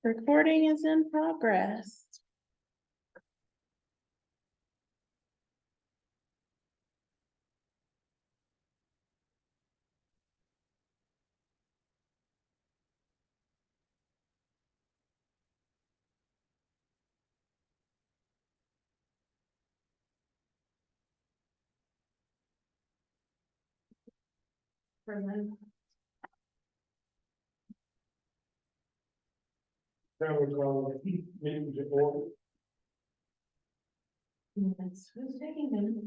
Recording is in progress. Now we're going to meeting to order. Yes, who's taking minutes?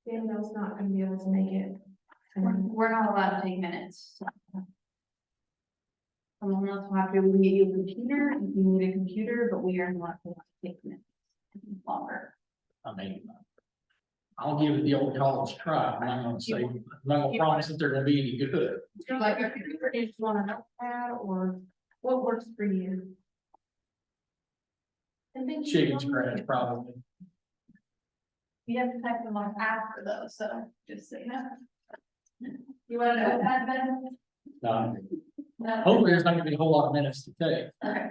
Danielle's not gonna be able to make it. We're not allowed to take minutes. Someone else will have to get you a computer if you need a computer, but we are not allowed to take minutes longer. I mean, I'll give it the old college try. I'm not gonna say, I'm not gonna promise that they're gonna be any good. Like, if you just want a notepad, or what works for you? I think Chicken scratch probably. You have to type them on after though, so just so you know. You want to know that, Ben? No. Hopefully there's not gonna be a whole lot of minutes to take. Okay.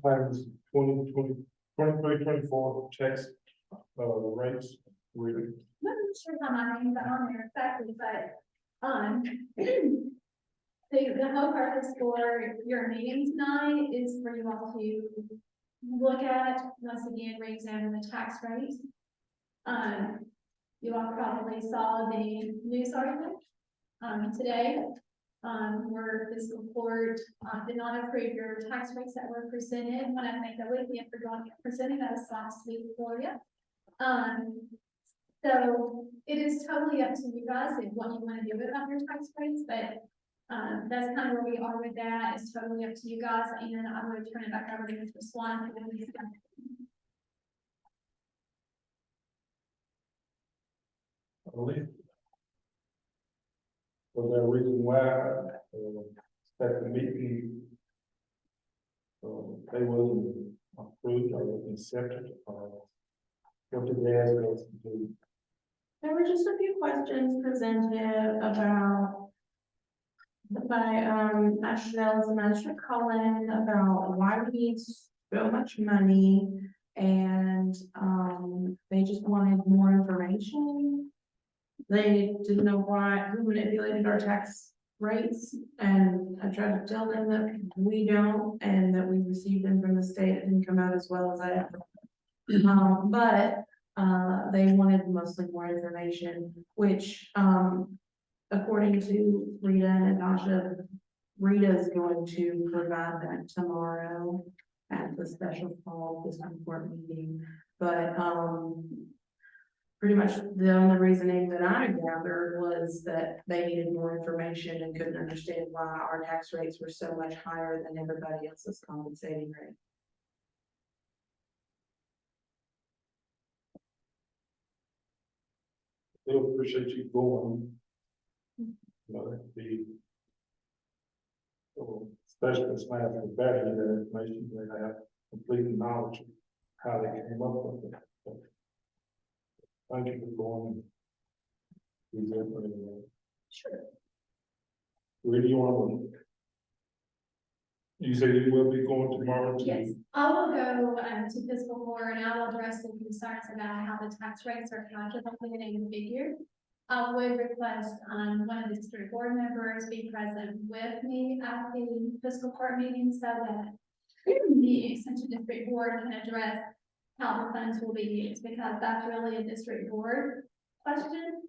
Plans 23-24 text, rates, reading. Not sure how my name's on there exactly, but, the whole purpose for your meeting tonight is for you all to look at, once again, re-examine the tax rates. You all probably saw the news article, today, where fiscal court, did not approve your tax rates that were presented. When I think that would be for going presented, that was last week for you. So it is totally up to you guys and what you want to do about your tax rates, but that's kind of where we are with that. It's totally up to you guys, and I'm going to turn it back over to Mr. Swan. Was there a reason why, that the meeting, they wasn't approved or accepted, or what did they ask us to do? There were just a few questions presented about by Chanel's and Mr. Cullen about why we need so much money, and they just wanted more information. They didn't know who manipulated our tax rates, and I tried to tell them that we don't, and that we received them from the state. It didn't come out as well as I ever. But they wanted mostly more information, which, according to Rita and Nasha, Rita's going to provide that tomorrow at the special fall fiscal court meeting. But, pretty much the only reasoning that I gathered was that they needed more information and couldn't understand why our tax rates were so much higher than everybody else's compensating rate. Still appreciate you going. The specialists might have to value that information, they have complete knowledge of how they came up with it. So, thank you for going. Sure. Where do you want to? You say you will be going tomorrow? Yes, I will go to fiscal court and I will address the concerns about how the tax rates are calculated in the figure. I would request one of the district board members be present with me at the fiscal court meeting so that the extension district board can address how the funds will be used, because that's really a district board question.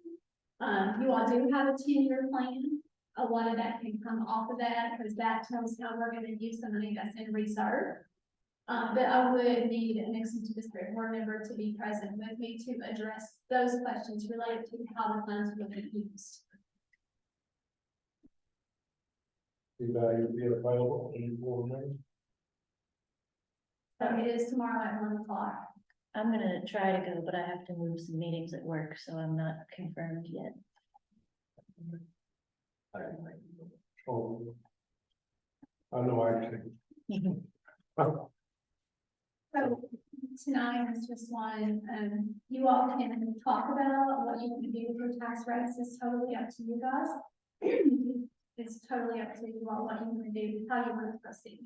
You all do have a 10-year plan. A lot of that can come off of that, because that tells how we're going to use the money that's in reserve. But I would need an extension district board member to be present with me to address those questions related to how the funds will be used. Anybody be available in 4 minutes? So it is tomorrow at 1 o'clock. I'm gonna try to go, but I have to move some meetings at work, so I'm not confirmed yet. Oh, I know I can. So tonight is just one, you all can talk about what you want to do with your tax rates. It's totally up to you guys. It's totally up to you all what you want to do, how you want to proceed.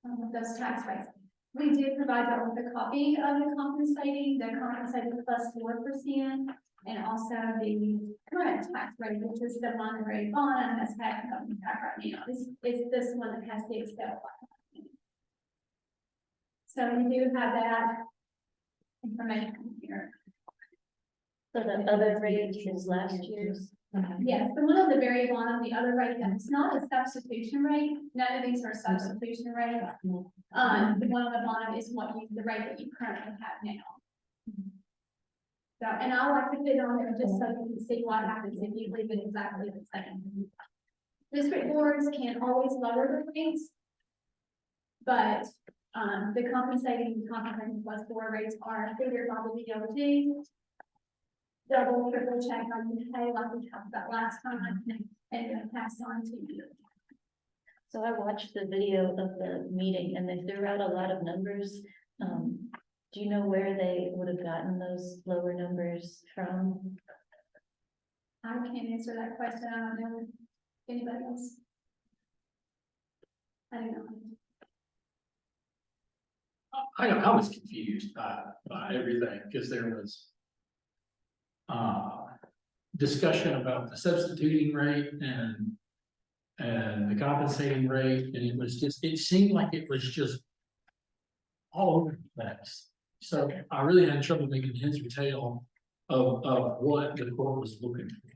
With those tax rates. We did provide you with a copy of the compensating plus 4%, and also the current tax rate, which is the Monterey bond that's happening right now. This is this one that has the Excel file. So we do have that information here. So the other rate is last year's. Yes, the one on the very bottom, the other rate, that's not a substitution rate. None of these are substitution rates. The one on the bottom is the rate that you currently have now. So, and I like to put it on there just so you can see what happens if you leave it exactly the same. District boards can always lower the rates, but the compensating plus 4 rates are figured by the DOT. Double, triple check on the pay like we talked about last time, and then pass on to you. So I watched the video of the meeting and they threw out a lot of numbers. Do you know where they would have gotten those lower numbers from? I can't answer that question. I don't know if anybody else. I don't know. I was confused by everything, because there was discussion about the substituting rate and the compensating rate, and it seemed like it was just all over the place. So I really had trouble making heads or tail of what the court was looking for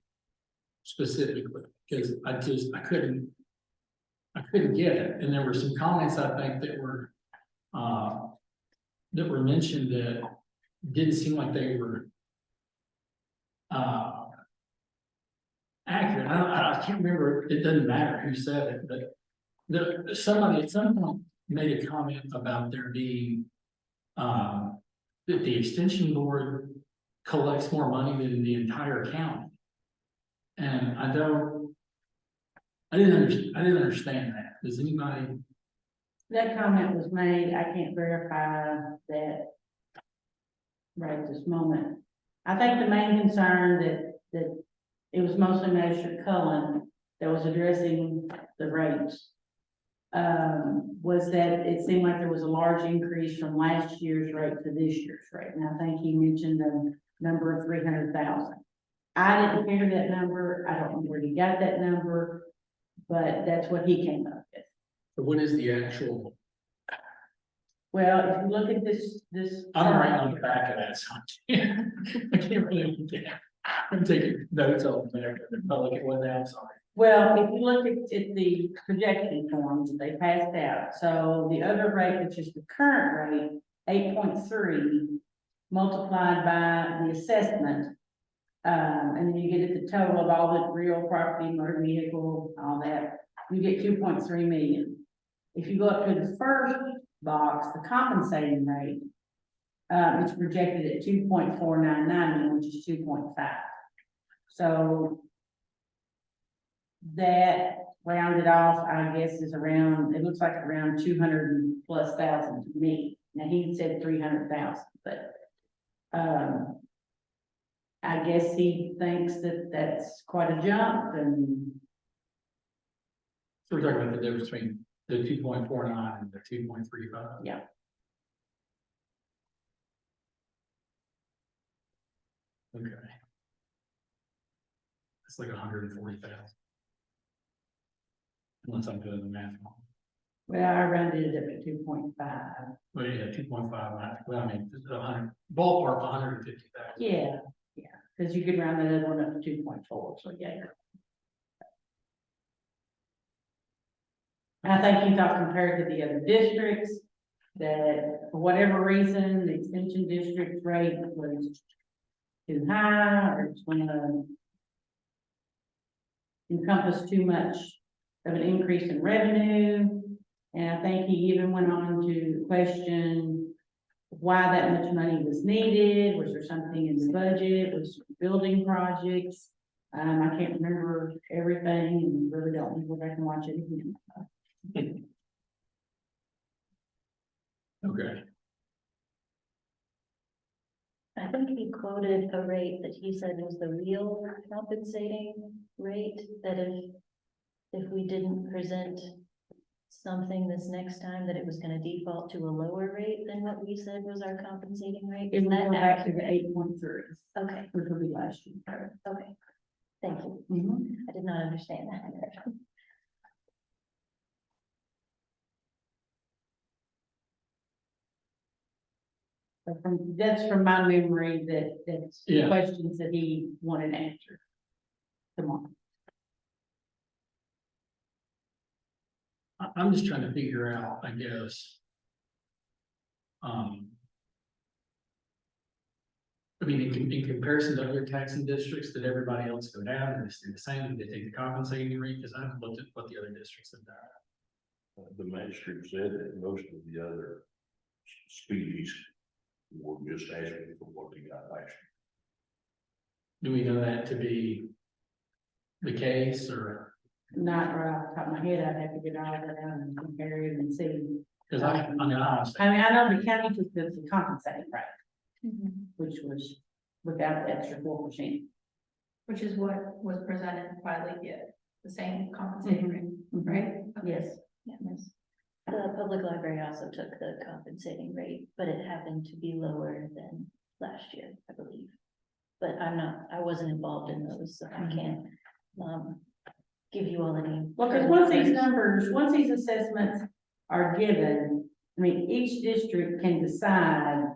specifically, because I couldn't get it. And there were some comments, I think, that were mentioned that didn't seem like they were accurate. I can't remember, it doesn't matter who said it, but somebody at some point made a comment about there being that the extension board collects more money than the entire county. And I didn't understand that. Does anybody? That comment was made, I can't verify that right at this moment. I think the main concern that it was mostly Magistrate Cullen that was addressing the rates. Was that it seemed like there was a large increase from last year's rate to this year's rate. And I think he mentioned the number of 300,000. I didn't hear that number. I don't know where he got that number, but that's what he came up with. What is the actual? Well, if you look at this. I'm right on the back of that, so I can't really look at it. I'm taking notes on there, but I'll look at one now, I'm sorry. Well, if you look at the projection forms that they passed out, so the other rate, which is the current rate, 8.3, multiplied by the assessment, and then you get at the total of all the real property, motor vehicle, all that, you get 2.3 million. If you go up to the first box, the compensating rate, it's projected at 2.499 million, which is 2.5. So that rounded off, I guess, is around, it looks like around 200,000+ to me. Now he said 300,000, but I guess he thinks that that's quite a jump. And So we're talking about the difference between the 2.49 and the 2.35. yeah. Okay. It's like 140,000. Unless I'm doing the math wrong. Well, I rounded it up at 2.5. Well, yeah, 2.5, well, I mean, 100, ballpark 150,000. Yeah, because you could round that other one up to 2.4, so yeah. I think he thought compared to the other districts, that for whatever reason, the extension district rate was too high, or it's gonna encompass too much of an increase in revenue. And I think he even went on to question why that much money was needed. Was there something in the budget? Was there building projects? I can't remember everything and really don't need to go back and watch it again. Okay. like he quoted a rate that he said was the real compensating rate, that if we didn't present something this next time, that it was gonna default to a lower rate than what we said was our compensating rate. It Is will that go back to the accurate? 8.3, Okay, which will be last year. okay. Thank you. Mhm. I did not understand that. That's from my memory, that's Yeah. questions that he wanted answered. Tomorrow. I'm just trying to figure out, I guess. I mean, in comparison to other taxing districts that everybody else go down, and it's the same, they take the compensating rate, because I haven't looked at what the other districts have done. The magistrate said that most of the other species were just asking for what they got last year. Do we know that to be the case, or, Not right off the top of my head, I'd have to get all that out and compare it and see. because I mean, honestly, I mean, I know the county took the compensating rate, Mhm. which was without the extra 4%. Which is what was presented by Leggett, the same compensating rate, Mhm. right? Yes. Yes. The public library also took the compensating rate, but it happened to be lower than last year, I believe. But I wasn't involved in those, so I can't, give you all any. Well, because once these assessments are given, I mean, each district can decide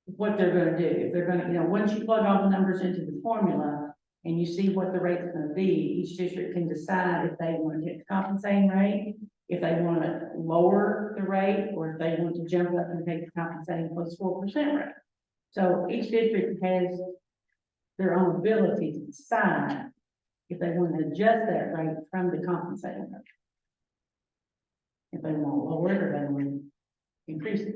what they're gonna do. If they're gonna, once you plug all the numbers into the formula and you see what the rate's gonna be, each district can decide if they want to take the compensating rate, if they want to lower the rate, or if they want to jump up and take the compensating plus 4% rate. So each district has their own ability to decide if they want to adjust that rate from the compensating rate. If they want to lower it or they want to increase it.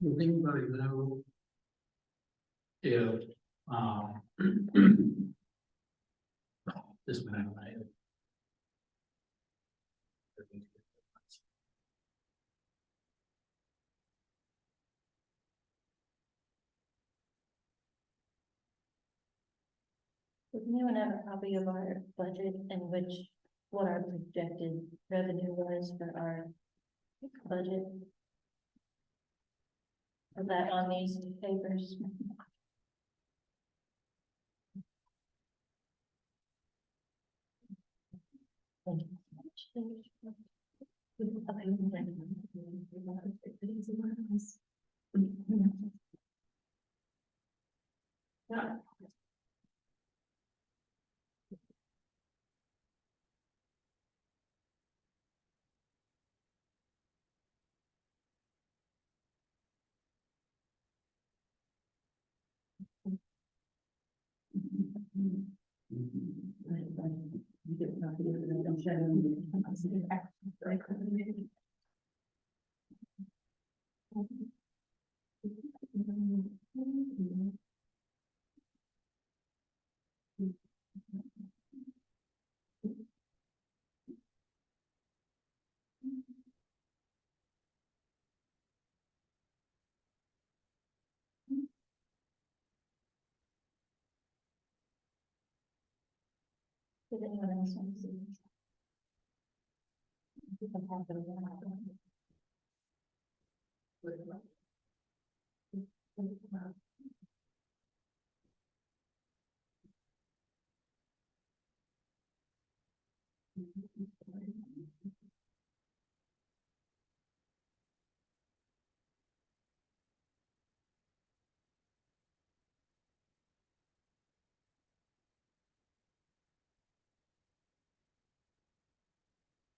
does anybody know if, this one I don't know. Does anyone have a copy of our budget and what our projected revenue was for our budget? Is that on these papers? Thank you so much. Yeah. Does anyone else want to see?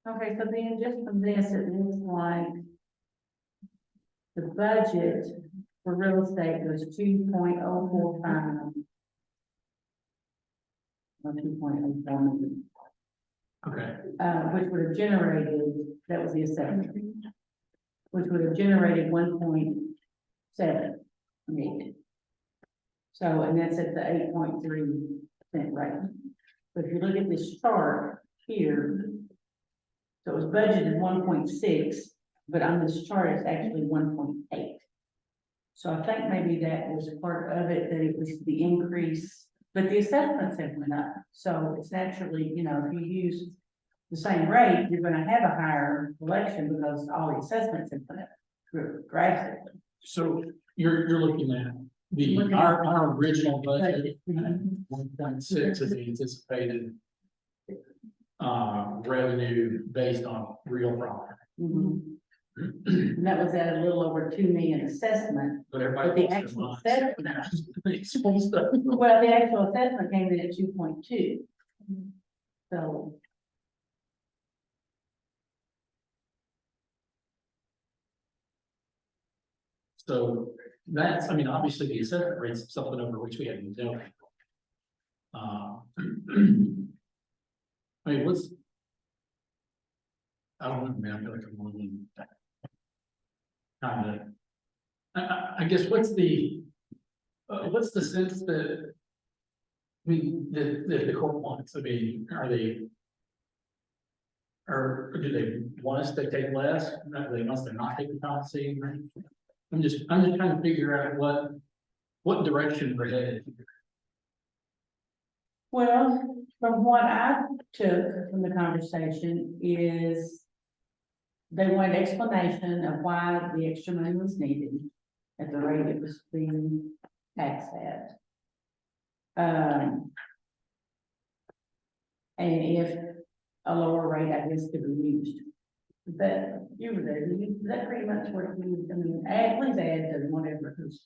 Okay, so then just from this, it looks like the budget for real estate was 2.045. Or 2.04 million, Okay, which would have generated, that was the assessment, which would have generated 1.7 million. So, and that's at the 8.3% rate. But if you look at this chart here, so it was budgeted 1.6, but on this chart, it's actually 1.8. So I think maybe that was part of it, that it was the increase, but the assessments have went up. So it's naturally, you know, if you use the same rate, you're gonna have a higher collection because all the assessments have went up drastically. so you're looking at our original budget, 1.6 is the anticipated revenue based on real property. And that was at a little over 2 million assessment, But everybody. but the wants actual their assessment, money. well, the actual assessment came in at 2.2. So. So that's, I mean, obviously the assessment rate's something over which we have no. I mean, I don't know, man, I feel like I'm losing. Kind of. I guess what's the sense that? I mean, the court wants, I mean, or do they want us to take less? Do they want us to not take the compensating rate? I'm just trying to figure out what direction we're headed. Well, from what I took from the conversation is they wanted explanation of why the extra money was needed at the rate it was being taxed at. And if a lower rate, I guess, could be used. But you were there, is that pretty much what you, I mean, please add to whatever, because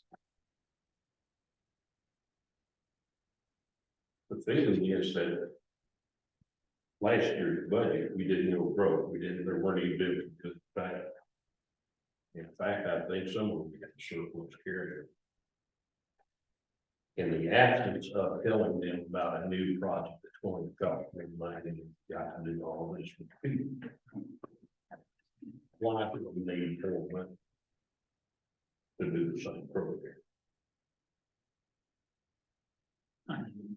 The feeling is that last year's budget, we didn't go broke, there weren't any bills to the fact. In fact, I think some of them got surplus carrier. In the absence of telling them about a new project that's going to cost them money, they've got to do all this with people. Why do we need more money to do the same program?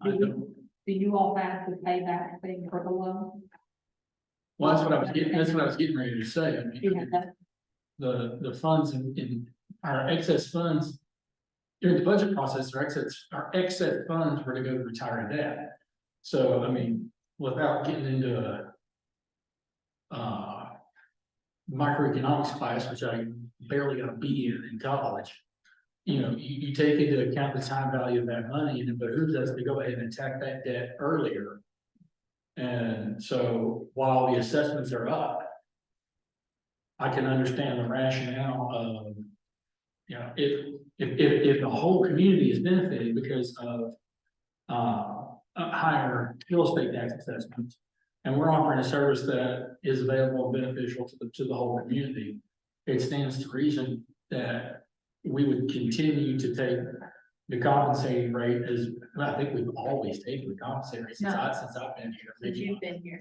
I don't. Do you all have to pay that thing for the loan? Well, that's what I was getting ready to say. I You mean, have that? the funds in our excess funds. During the budget process, our excess funds were to go to retire debt. So, I mean, without getting into microeconomics class, which I barely got a B in college. You know, you take into account the time value of that money, and it behooves us to go ahead and attack that debt earlier. And so while the assessments are up, I can understand the rationale of, you know, if the whole community is benefiting because of higher real estate tax assessments, and we're offering a service that is available and beneficial to the whole community, it stands to reason that we would continue to take the compensating rate as, well, I think we've always taken the compensating rate since I've been here. Since you've been here.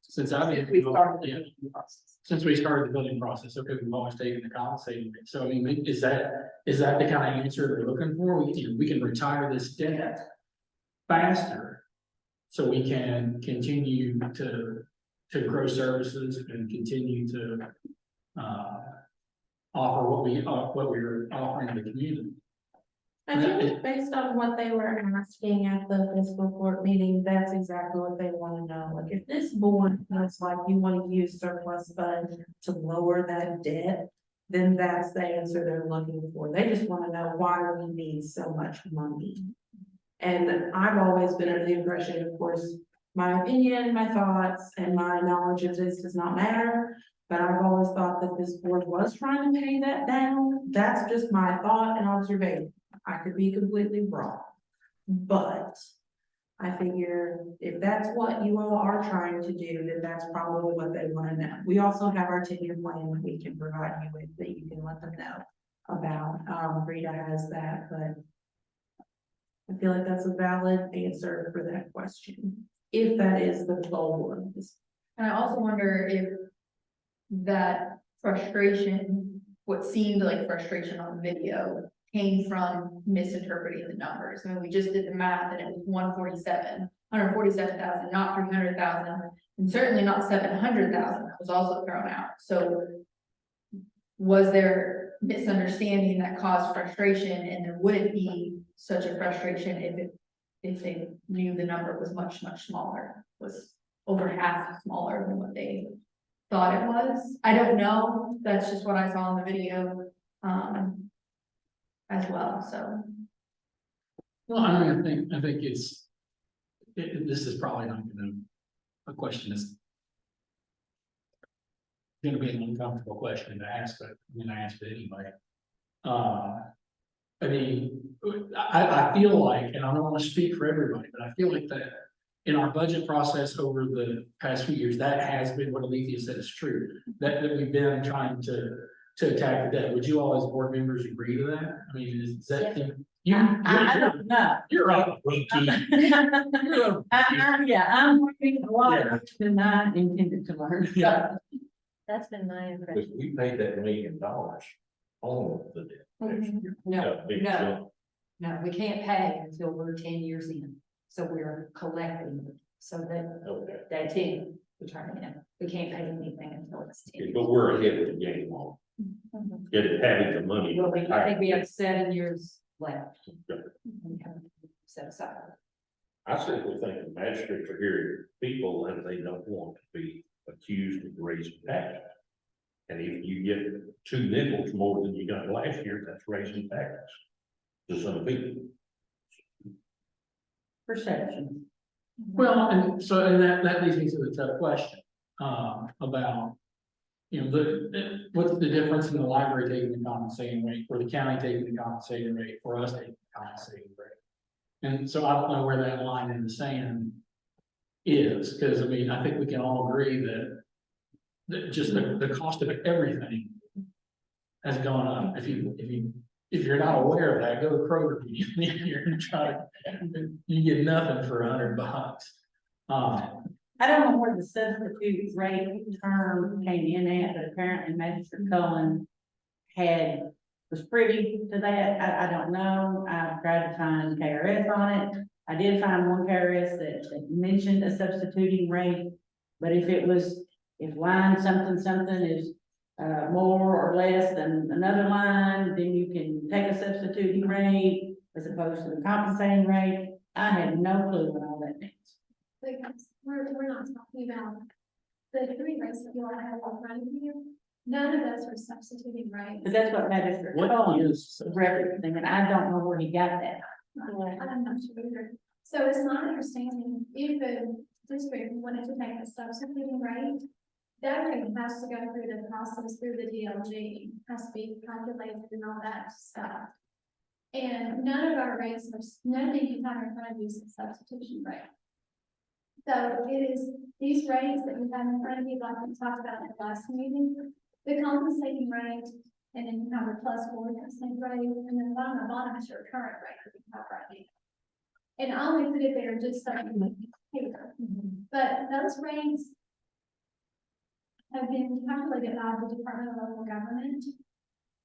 Since I've been. Since we started the Yeah. building process. Since we started the building process, okay, we've always taken the compensating rate. So I mean, is that the kind of answer they're looking for? We can retire this debt faster. So we can continue to grow services and continue to offer what we're offering to the community. I think based on what they were asking at the fiscal court meeting, that's exactly what they want to know. Like, if this board feels like you want to use surplus funds to lower that debt, then that's the answer they're looking for. They just want to know why we need so much money. And I've always been under the impression, of course, my opinion, my thoughts, and my knowledge of this does not matter. But I've always thought that this board was trying to pay that down. That's just my thought and observation. I could be completely wrong. But I figure if that's what you all are trying to do, then that's probably what they wanna know. We also have our 10-year plan that we can provide you with, that you can let them know about. Rita has that, but I feel like that's a valid answer for that question, if that is the goal of this. And I also wonder if that frustration, what seemed like frustration on the video, came from misinterpreting the numbers. I mean, we just did the math and it was 147,000, not 300,000, and certainly not 700,000, that was also thrown out. So was there misunderstanding that caused frustration, and there wouldn't be such a frustration if they knew the number was much smaller, was over half smaller than what they thought it was? I don't know, that's just what I saw in the video, as well, so. Well, I mean, I think this is probably not gonna, a question that's gonna be an uncomfortable question to ask, but I'm gonna ask it anyway. I mean, I feel like, and I don't wanna speak for everybody, but I feel like that in our budget process over the past few years, that has been what Alethea said is true, that we've been trying to attack the debt. Would you all as board members agree to that? I mean, is that? I don't know. You're a rookie. I'm working a lot Yeah. than I intended to learn. Yeah. That's been my Because impression. we paid that $1 million on the debt. No, Big no. jump. No, we can't pay until we're 10 years in, so we're collecting, so that Okay, they 10 return in. We can't pay anything until it's 10. but we're ahead of the game on. It having the money. Well, I think we have 7 years left. Okay. We have set aside. I simply think the magistrates are hearing people and they don't want to be accused of raising taxes. And if you get 2 nickels more than you got last year, that's raising taxes to some people. Perception. Well, and so, and that leads me to the tough question, about, you know, what's the difference in the library taking the compensating rate, or the county taking the compensating rate, or us taking the compensating rate? And so I don't know where that line in the sand is, because I mean, I think we can all agree that just the cost of everything has gone up. If you're not aware of that, go to Kroger, you're gonna try to, you get nothing for $100. I don't know where the substitute rate term came in at, but apparently Magistrate Cullen was privy to that. I don't know. I tried to find KRS on it. I did find one KRS that mentioned a substituting rate, but if line something is more or less than another line, then you can take a substituting rate as opposed to the compensating rate. I have no clue what all that means. Because we're not talking about the 3 rates that you all have in front of you. None of those are substituting rates. But that's what Magistrate What Cullen is, referencing, and I don't know where he got that. I'm not sure either. So it's my understanding, if the district wanted to take a substituting rate, that rate has to go through the process through the DLG, has to be calculated and all that stuff. And none of our rates are, none of you have in front of you is a substitution rate. So it is these rates that you have in front of you, like we talked about in the last meeting, the compensating rate, and then you have a +4% rate, and then on the bottom is your current rate that you have right now. And I only put it there just so you can paper. But those rates have been calculated by the Department of Local Government.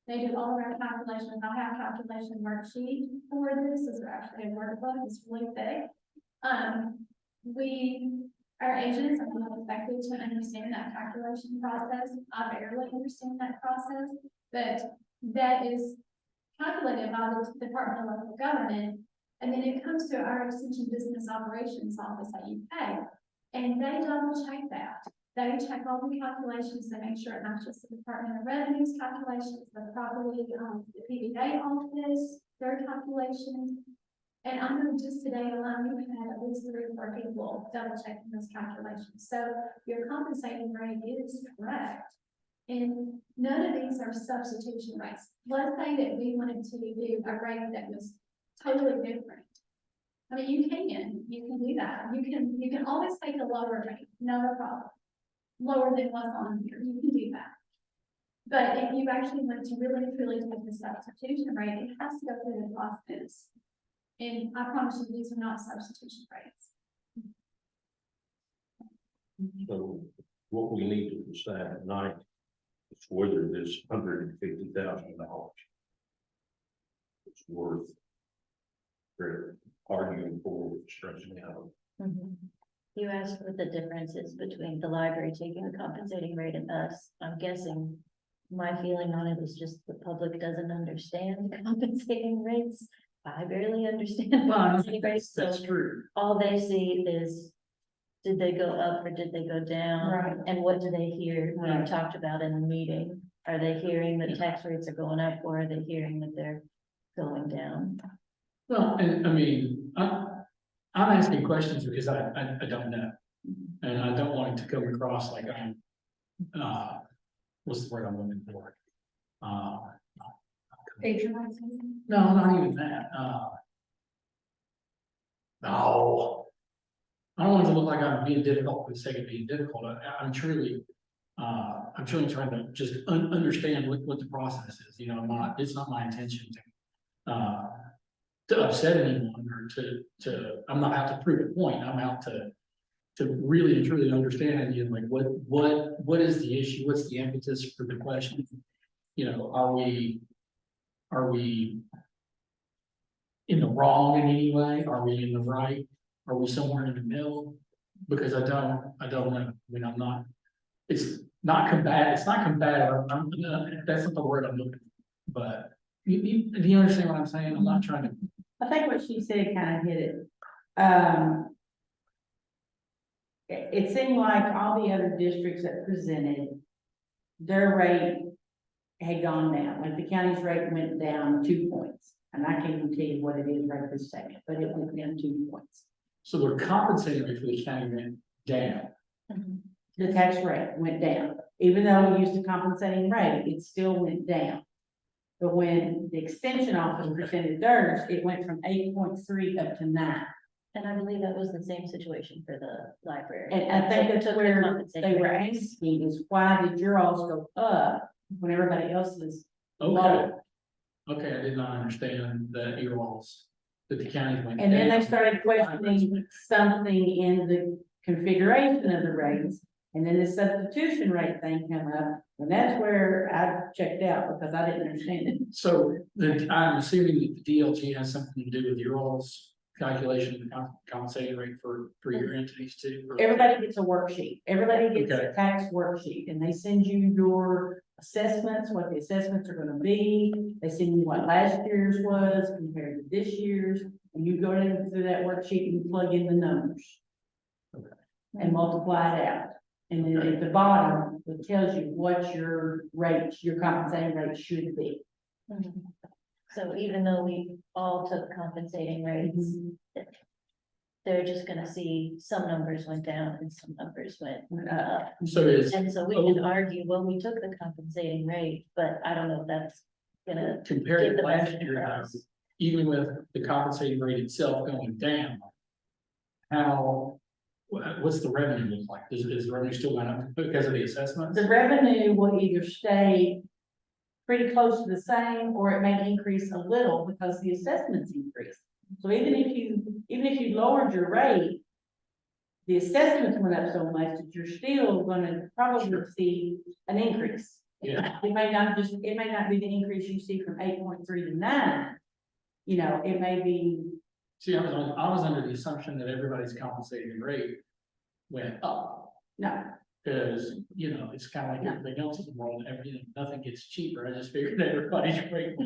They do all of our calculations. I have a calculation worksheet for this. This is actually a workbook. It's really thick. Our agents are not expected to understand that calculation process. I barely understand that process, but that is calculated by the Department of Local Government. And then it comes to our Extension Business Operations Office at UK, and they double check that. They check all the calculations to make sure it matches the Department of Revenue's calculations, the property, the PDA office, their calculations. And I know just today alone, we've had at least 3 or 4 people double checking those calculations. So your compensating rate is correct. And none of these are substitution rates. Let's say that we wanted to do a rate that was totally different. I mean, you can do that. You can always take a lower rate, no problem. Lower than what's on here, you can do that. But if you actually want to really truly take the substitution rate, it has to go through the process. And I promise you, these are not substitution rates. So what we need to decide tonight is whether this $150,000 is worth arguing for, stressing out. Mhm. You asked what the difference is between the library taking the compensating rate and us. I'm guessing my feeling on it is just the public doesn't understand the compensating rates. I barely understand compensating rates, so That's true. all they see is, did they go up or did they go down? Right. And what do they hear being Right. talked about in the meeting? Are they hearing that tax rates are going up, or are they hearing that they're going down? Well, and I mean, I'm asking questions because I don't know. And I don't want it to come across like I'm, what's the word I'm looking for? Patronizing. No, not even that, no. I don't want it to look like I'm being difficult for the sake of being difficult. I'm truly trying to just understand what the process is, you know, it's not my intention to upset anyone or I'm not out to prove a point, I'm out to really and truly understand, you know, like what is the issue, what's the impetus for the question? You know, are we in the wrong in any way? Are we in the right? Are we somewhere in the middle? Because I don't know. I mean, I'm not, it's not combative, that's not the word I'm looking for. But do you understand what I'm saying? I'm not trying to. I think what she said kind of hit it. It seemed like all the other districts that presented, their rate had gone down, like the county's rate went down 2 points. And I can't even tell you what it is right this second, but it went down 2 points. So they're compensating rate for the county went down. The tax rate went down, even though we used the compensating rate, it still went down. But when the extension office presented theirs, it went from 8.3 up to 9. And I believe that was the same situation for the library. And I think that's Took the where compensating they were rate. asking is why did your alls go up when everybody else is Okay, low? okay, I did not understand that that the county went. And then down. they started questioning something in the configuration of the rates. And then the substitution rate thing came up, and that's where I checked out because I didn't understand it. So I'm assuming that the DLG has something to do with your all's calculation of the compensating rate for your entities too? or- Everybody gets a worksheet, everybody gets Okay. a tax worksheet, and they send you your assessments, what the assessments are gonna be. They send you what last year's was compared to this year's, and you go in through that worksheet and plug in the numbers. Okay. And multiply it out. And then at the bottom, it tells you what your rate, your compensating rate should be. Mhm. So even though we all took compensating rates, they're just gonna see some numbers went down and some numbers went up. So is And so we can argue, well, we took the compensating rate, but I don't know if that's gonna. compared give to the last message year, across. even with the compensating rate itself going down, what's the revenue look like? Is the revenue still going up because of the assessments? The revenue will either stay pretty close to the same, or it may increase a little because the assessments increase. So even if you lowered your rate, the assessments went up so much that you're still gonna probably see an increase. Yeah. It may not be the increase you see from 8.3 to 9. You know, it may be, See, I was under the assumption that everybody's compensating rate went up. no, Because, you know, it's kind of like everything else in the world, everything, nothing gets cheaper. I just figured everybody's rate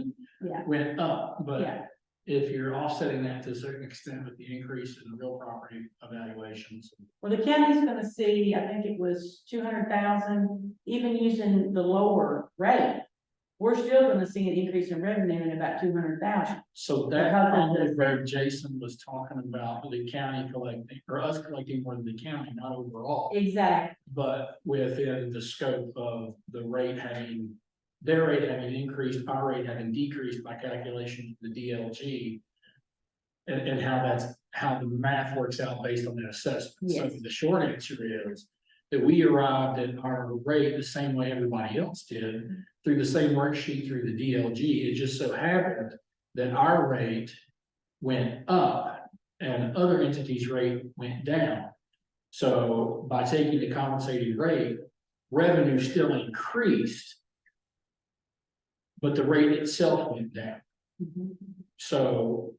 yeah, went up. But yeah. if you're offsetting that to a certain extent with the increase in real property evaluations. Well, the county's gonna see, I think it was 200,000, even using the lower rate. We're still gonna see an increase in revenue in about 200,000. So that Because of probably the- where Jason was talking about the county collecting, or us collecting more than the county, not overall. Exactly. But within the scope of the rate having, their rate having increased, our rate having decreased by calculation of the DLG. And how how the math works out based on that assessment. So Yes. the short answer is that we arrived at our rate the same way everybody else did, through the same worksheet through the DLG. It just so happened that our rate went up and other entities' rate went down. So by taking the compensated rate, revenue still increased, but the rate itself went down. So,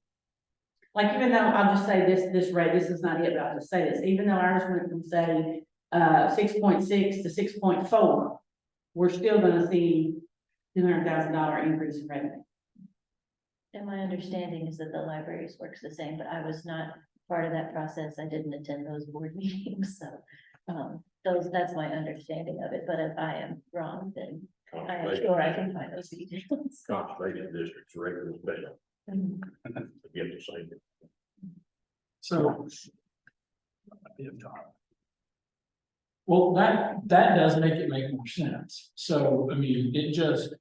Like, even though, I'll just say this rate, this is not it, but I'll just say this, even though ours went from, say, 6.6 to 6.4, we're still gonna see $200,000 increase in revenue. And my understanding is that the libraries works the same, but I was not part of that process. I didn't attend those board meetings, so. That's my understanding of it, but if I am wrong, then I am sure I can find those details. Conservation districts, regular special, to get the same. so. Well, that does make it make more sense. So, I mean, it just,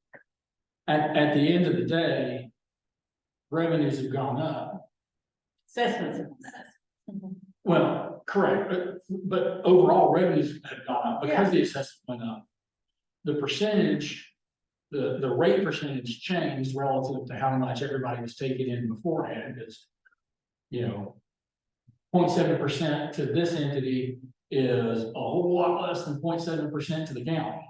at the end of the day, revenues have gone up. Assessments. Well, correct, but overall revenues have gone up because the assessment went up. The percentage, the rate percentage changed relative to how much everybody was taking in beforehand, is, 0.7% to this entity is a whole lot less than 0.7% to the county.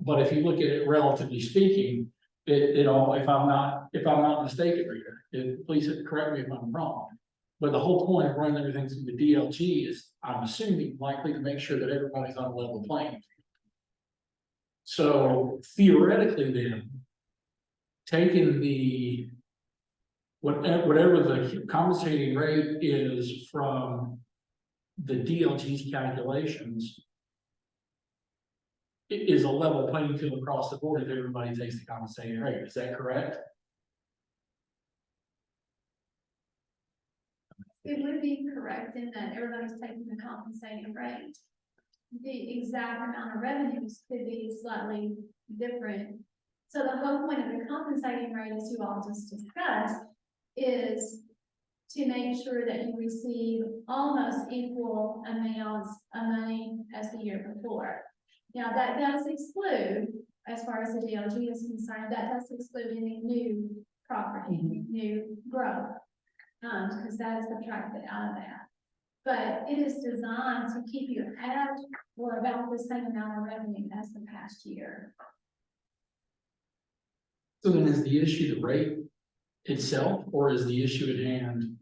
But if you look at it relatively speaking, it all, if I'm not mistaken, reader, please correct me if I'm wrong. But the whole point of running everything through the DLG is, I'm assuming, likely to make sure that everybody's on a level playing field. So theoretically then, taking the, whatever the compensating rate is from the DLG's calculations, it is a level playing field across the board if everybody takes the compensating rate. Is that correct? It would be correct in that everybody's taking the compensating rate. The exact amount of revenues could be slightly different. So the whole point of the compensating rate, as you all just discussed, is to make sure that you receive almost equal amounts of money as the year before. Now, that does exclude, as far as the DLG is concerned, that does exclude any new property, new growth. Because that is subtracted out of that. But it is designed to keep you at or about the same amount of revenue as the past year. So then is the issue the rate itself, or is the issue at hand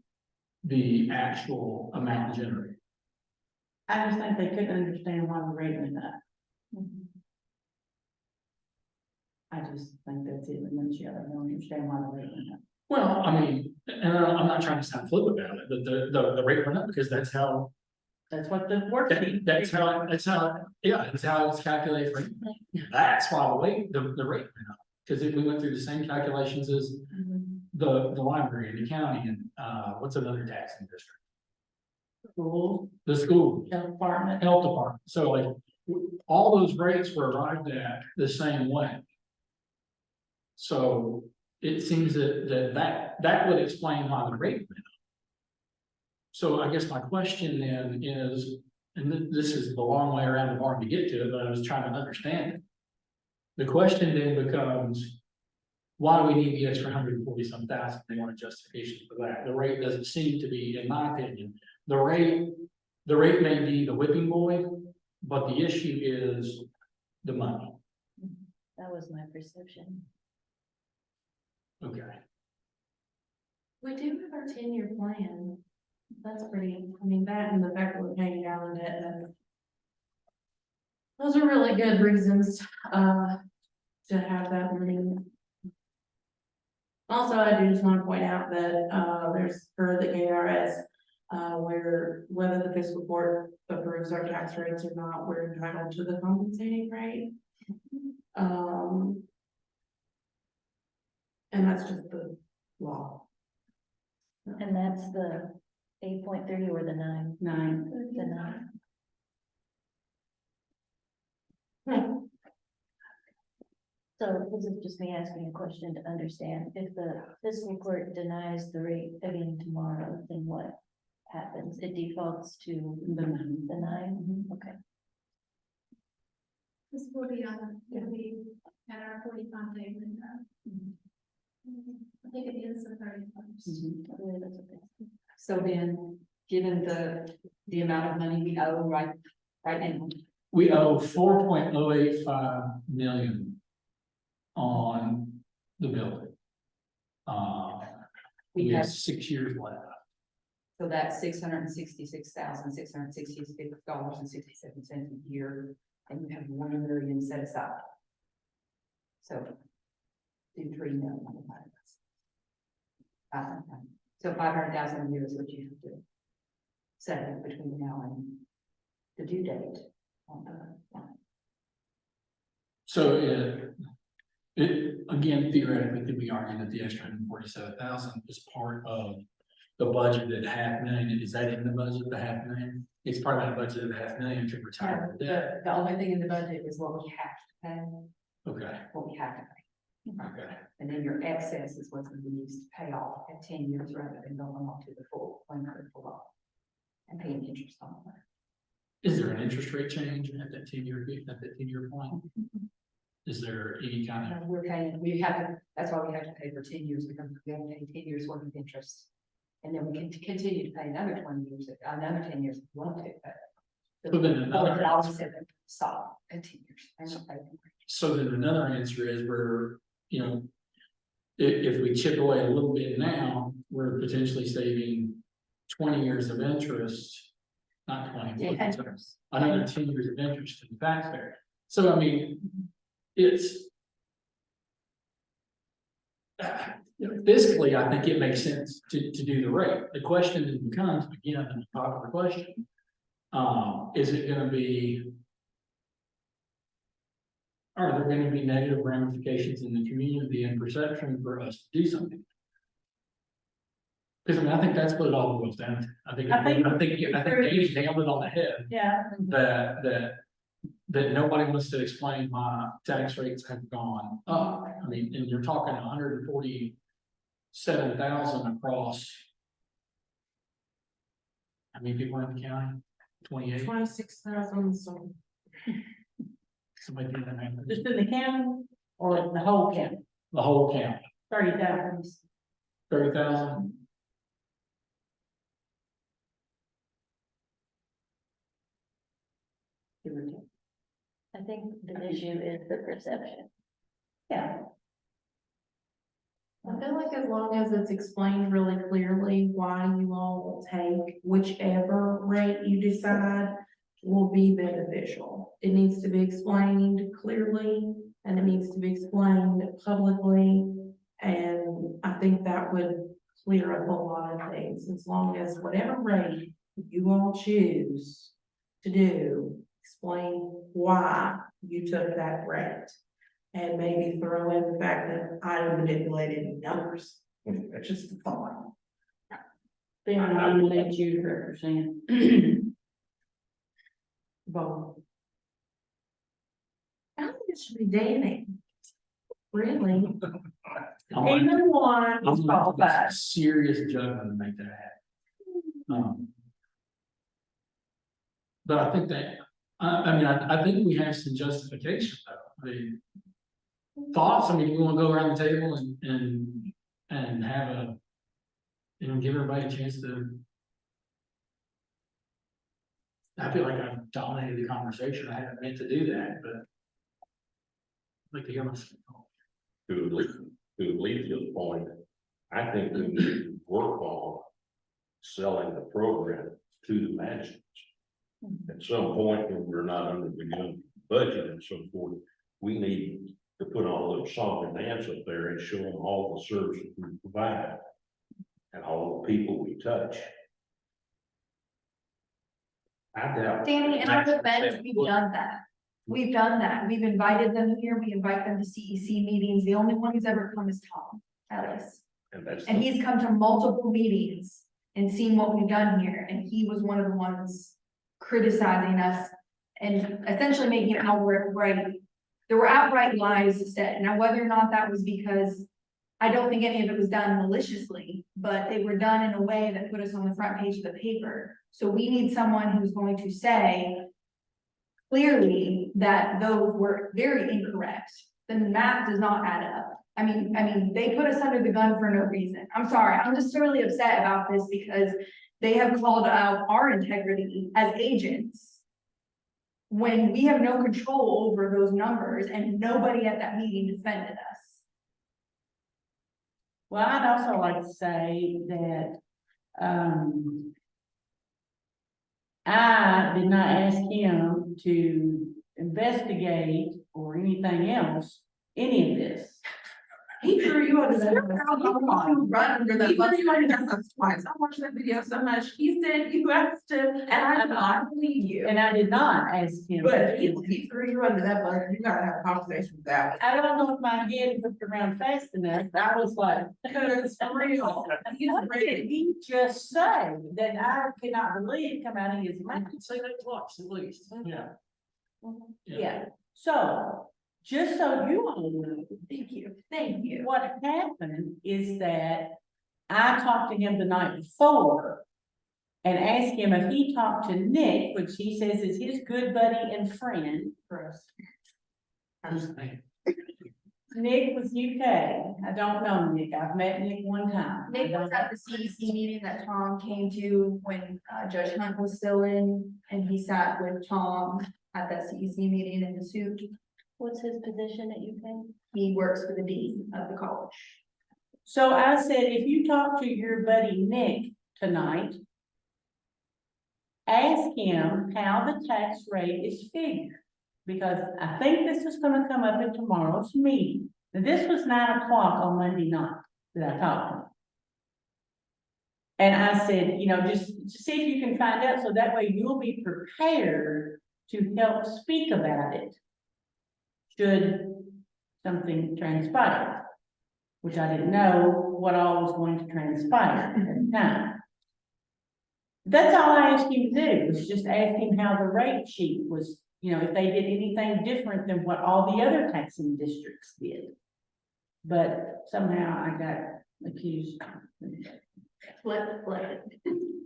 the actual amount generated? I just think they couldn't understand why the rate went up. I just think that's it, and then she don't understand why the rate went up. Well, I mean, and I'm not trying to sound flip about it, but the rate went up because that's how, That's what the worksheet. that's how it's calculated. For that's why the rate went up. Because if we went through the same calculations as the library and the county and, what's another taxing district? Schools, The school. health department. Health department. So like, all those rates were arrived at the same way. So it seems that would explain why the rate went up. So I guess my question then is, and this is the long way around the barn to get to it, but I was trying to understand it. The question then becomes, why do we need the extra 140-some thousand? They want a justification for that. The rate doesn't seem to be, in my opinion, the rate may be the whipping boy, but the issue is the money. That was my perception. Okay. We do have our 10-year plan. That's pretty, I mean, that and the fact that we're paying down the debt, those are really good reasons, to have that money. Also, I do just want to point out that, there's for the KRS, where whether the fiscal court approves our tax rates or not, we're entitled to the compensating rate. And that's just the law. And that's the 8.3 or the 9? 9. The 9. So So this is just me asking a question to understand. If the fiscal court denies the rate again tomorrow, then what happens? It defaults to The nine. the 9? Okay. This will be it'll be at our 45-day window. I think it is the 31st. Yeah, that's okay. So then, given the amount of money we owe right now, We owe 4.085 million on the building. We have 6 years left. so that's $666,666.67 a year, and you have $1 million set aside. So do 3 million. So 500,000 a year is what you have to set between now and the due date. So it, again, theoretically, could be argued that the extra 147,000 is part of the budget at $500,000. Is that in the budget, the $500,000? It's part of that budget at $500,000 to retire the debt. The only thing in the budget is what we have to pay, Okay, what we have to pay. okay. And then your excess is what's going to be used to pay off at 10 years rather than going on to the full, full and paying interest on it. Is there an interest rate change at that 10-year point? Is there any kind of, We're paying, we have to, that's why we have to pay for 10 years, because we have to pay 10 years worth of interest. And then we can continue to pay another 20 years, another 10 years if we want to, but. So then another- But always said that stop at 10 years. And not pay them. so then another answer is we're, you know, if we chip away a little bit now, we're potentially saving 20 years of interest, not 20, Interest. another 10 years of interest to the taxpayer. So I mean, it's fiscally, I think it makes sense to do the rate. The question then becomes, again, the popular question. Is it gonna be? Are there gonna be negative ramifications in the community and perception for us to do something? Because I mean, I think that's what it all boils down to. I think Danny nailed it on the head, Yeah. that nobody wants to explain why tax rates have gone up. I mean, and you're talking 147,000 across. How many people in the county? 28? 26,000, so. Somebody do that math. Just in the county or the whole county? The whole county, 30,000. 30,000. I think the issue is the perception. Yeah. I feel like as long as it's explained really clearly why you all will take whichever rate you decide will be beneficial. It needs to be explained clearly and it needs to be explained publicly. And I think that would clear up a lot of things, as long as whatever rate you all choose to do, explain why you took that rate. And maybe throw in the fact that I manipulated numbers. That's just a thought. Then I nominate you to represent. Both. I think it should be Danny. Really? I'm Either one is qualified. serious judgment to make that happen. But I think that, I think we have some justification though. I mean, thoughts, I mean, we wanna go around the table and have a, give everybody a chance to. I feel like I've dominated the conversation. I haven't meant to do that, but. I'd like to hear myself. To Alicia's point, I think we need to work on selling the program to the magistrates. At some point, when we're not under the gun budget and so forth, we need to put on a little song and dance up there and show them all the services we provide and all the people we touch. I doubt. Danny, in our defense, we've done that. We've done that. We've invited them here. We invite them to CEC meetings. The only one who's ever come is Tom Ellis. And he's come to multiple meetings and seen what we've done here. And he was one of the ones criticizing us and essentially making our rate There were outright lies said. Now, whether or not that was because, I don't think any of it was done maliciously, but they were done in a way that put us on the front page of the paper. So we need someone who's going to say clearly that those were very incorrect. Then the math does not add up. I mean, they put us under the gun for no reason. I'm sorry, I'm just really upset about this because they have called out our integrity as agents when we have no control over those numbers and nobody at that meeting defended us. Well, I'd also like to say that, I did not ask him to investigate or anything else, any of this. He threw you under that bus. Right under that He bus. threw you under that bus twice. I watched that video so much. He said you asked him, and I believe you. And I did not ask him. But he threw you under that bus. You gotta have a conversation with that. I don't know if my head moved around fast enough. I was like, Cause for real, he's what did ready. he just say that I cannot believe come out of his I mouth? can say that twice at least, yeah. Yeah, so, just so you all know, Thank you. what happened is that I talked to him the night before and asked him if he talked to Nick, which he says is his good buddy and friend. Who's the name? Nick was UK. I don't know Nick. I've met Nick one time. Nick was at the CEC meeting that Tom came to when Judge Hunt was still in, and he sat with Tom at that CEC meeting in the suit. What's his position at UK? He works for the dean of the college. So I said, if you talk to your buddy Nick tonight, ask him how the tax rate is figured. Because I think this is gonna come up in tomorrow's meeting. Now, this was 9 o'clock on Monday night that I talked to him. And I said, you know, just see if you can find out, so that way you'll be prepared to help speak about it. Should something transpire, which I didn't know what all was going to transpire at the time. That's all I asked him to do, was just ask him how the rate sheet was, you know, if they did anything different than what all the other taxing districts did. But somehow I got accused.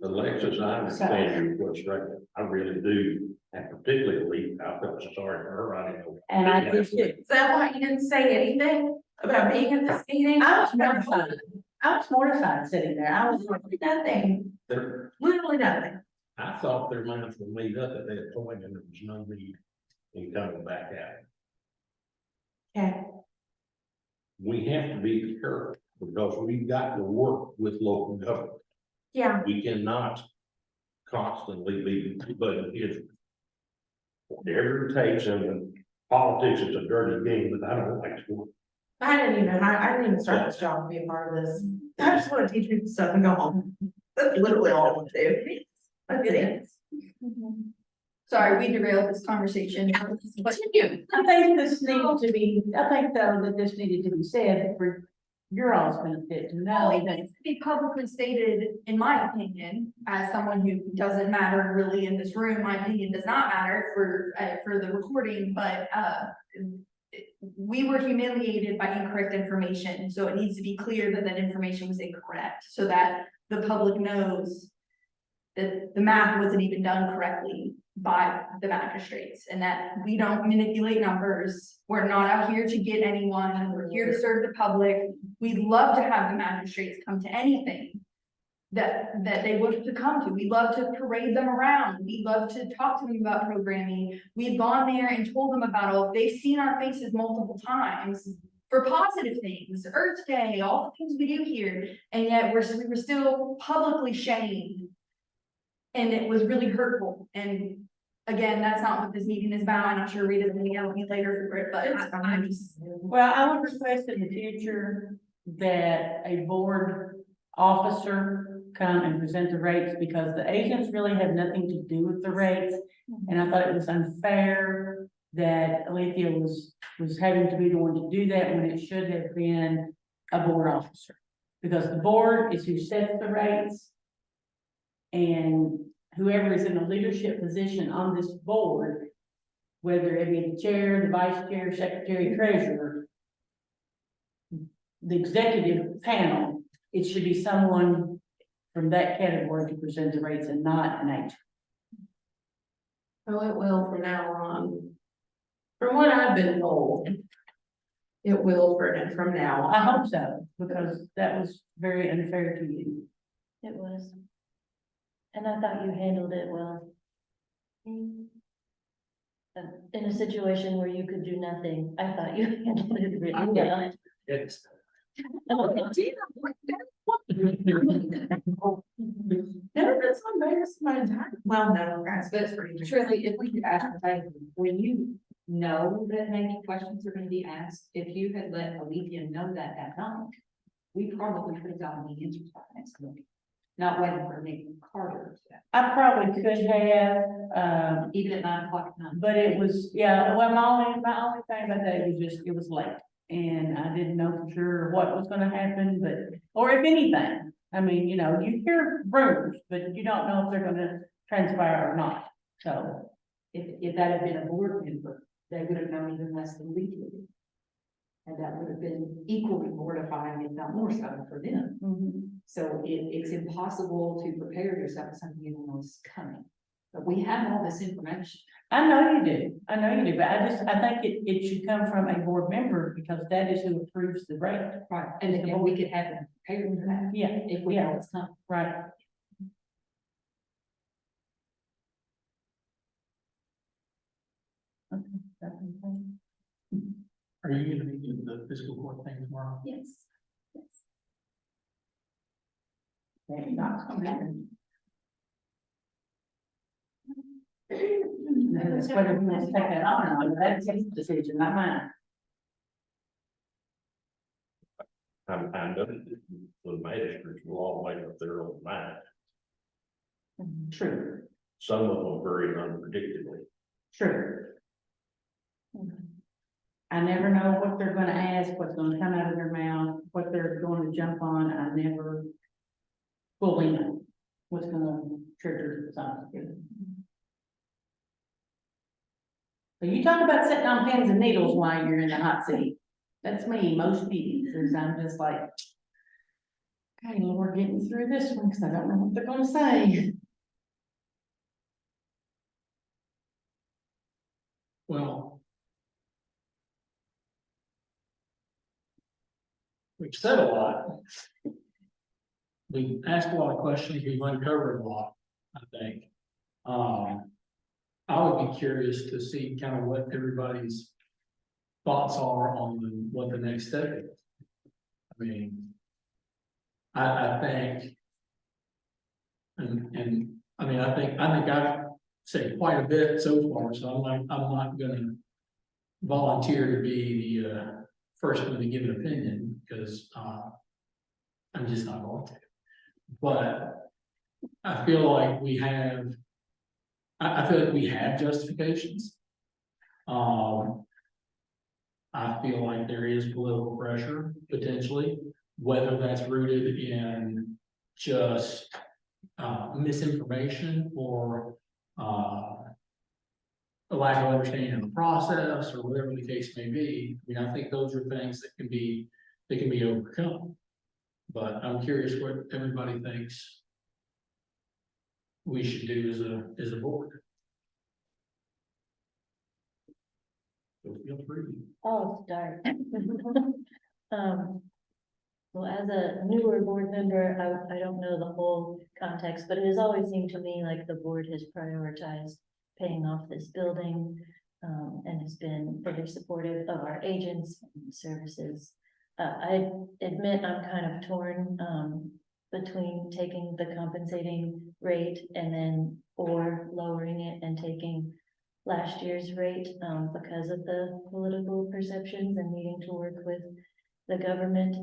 Alexis, I understand your frustration. I really do. And particularly, I felt sorry for her. I didn't know. And I did too. Is that why you didn't say anything about being at this meeting? I was mortified. I was mortified sitting there. I was like, Nothing, There, literally nothing. I thought their minds were made up at that point and there was no need in coming back out. Okay. We have to be careful because we've got to work with local government. Yeah, We cannot constantly be butting heads. Whatever it takes, and politics is a dirty game, but I don't like to work. I didn't even start this job to be a part of this. I just wanna teach people stuff and go home. That's literally all I want to do. That's it. Sorry, we derailed this conversation. But I think this needed to be, I think though that this needed to be said for your all's benefit to know it that. needs to be publicly stated, in my opinion, as someone who doesn't matter really in this room, my opinion does not matter for the recording, but we were humiliated by incorrect information, so it needs to be clear that that information was incorrect, so that the public knows that the math wasn't even done correctly by the magistrates, and that we don't manipulate numbers. We're not out here to get anyone, we're here to serve the public. We'd love to have the magistrates come to anything that they would to come to. We love to parade them around. We love to talk to them about programming. We've gone there and told them about all, they've seen our faces multiple times for positive things, Earth Day, all the things we do here, and yet we were still publicly shamed. And it was really hurtful. And again, that's not what this meeting is about. I'm sure Rita's gonna yell at me later for it, but I'm just. Well, I would request in the future that a board officer come and present the rates, because the agents really have nothing to do with the rates. And I thought it was unfair that Alethea was having to be the one to do that when it should have been a board officer. Because the board is who sets the rates. And whoever is in a leadership position on this board whether it be the chair, the vice chair, secretary, treasurer, the executive panel, it should be someone from that category to present the rates and not an HR. Oh, it will from now on. From what I've been told. It will from now on. I hope so, because that was very unfair to you. It was. And I thought you handled it well. In a situation where you could do nothing, I thought you handled it really well. It's. Never been so embarrassed in my entire, well, no, that's pretty. Truly, if we could ask the thing, when you know that maybe questions are gonna be asked, if you had let Olivia know that night, we probably could have gotten the answers by next week. Not waiting for Nick Carter, I probably could have, even at 9 o'clock at night. but it was, yeah, well, my only thing about that was just, it was late. And I didn't know for sure what was gonna happen, but, or if anything. I mean, you know, you hear rumors, but you don't know if they're gonna transpire or not, so. If that had been a board member, they would have known even less than we did. And that would have been equally mortifying, if not more so, for them. So it's impossible to prepare yourself for something you don't know is coming. But we have all this information. I know you do, but I think it should come from a board member, because that is who approves the rate. Right. And we could have them prepared for that Yeah, if we know it's coming. right. Are you gonna be in the fiscal court thing tomorrow? Yes. Yes. Maybe not coming. That's whether we want to take that on or not, that's his decision, not mine. I know that the magistrates will all make up their own mind. True, Some of them very unpredictably. true. I never know what they're gonna ask, what's gonna come out of their mouth, what they're going to jump on. I never fully know what's gonna trigger something. But you talk about sitting on pins and needles while you're in the hot seat. That's me most meetings, is I'm just like, okay, Lord, get me through this one, because I don't know what they're gonna say. Well. We've said a lot. We asked a lot of questions, we've uncovered a lot, I think. I would be curious to see kind of what everybody's thoughts are on what the next step is. I mean, I think, and I mean, I think I've said quite a bit so far, so I'm not gonna volunteer to be the first one to give an opinion, because I'm just not going to. But I feel like we have, I feel like we have justifications. I feel like there is political pressure potentially, whether that's rooted in just misinformation or a lack of understanding of the process, or whatever the case may be. I mean, I think those are things that can be overcome. But I'm curious what everybody thinks we should do as a board. So feel free. I'll start. Well, as a newer board member, I don't know the whole context, but it has always seemed to me like the board has prioritized paying off this building, and has been very supportive of our agents and services. I admit I'm kind of torn, between taking the compensating rate and then, or lowering it and taking last year's rate, because of the political perceptions and needing to work with the government.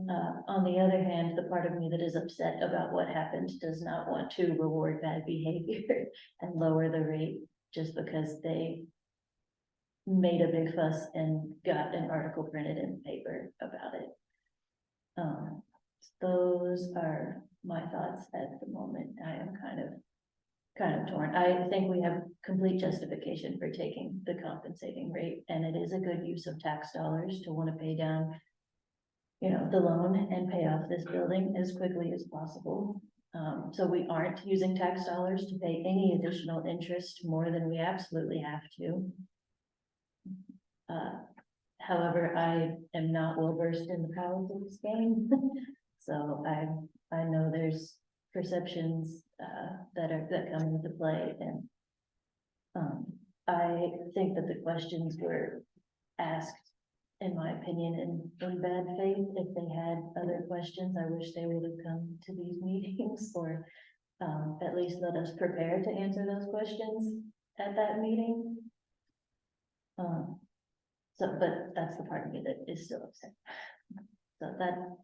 On the other hand, the part of me that is upset about what happened does not want to reward bad behavior and lower the rate just because they made a big fuss and got an article printed in the paper about it. Those are my thoughts at the moment. I am kind of kind of torn. I think we have complete justification for taking the compensating rate, and it is a good use of tax dollars to want to pay down, you know, the loan and pay off this building as quickly as possible. So we aren't using tax dollars to pay any additional interest more than we absolutely have to. However, I am not well versed in the politics game. So I know there's perceptions, that come into play, and I think that the questions were asked, in my opinion, in bad faith. If they had other questions, I wish they would have come to these meetings, or at least let us prepare to answer those questions at that meeting. But that's the part of me that is still upset. So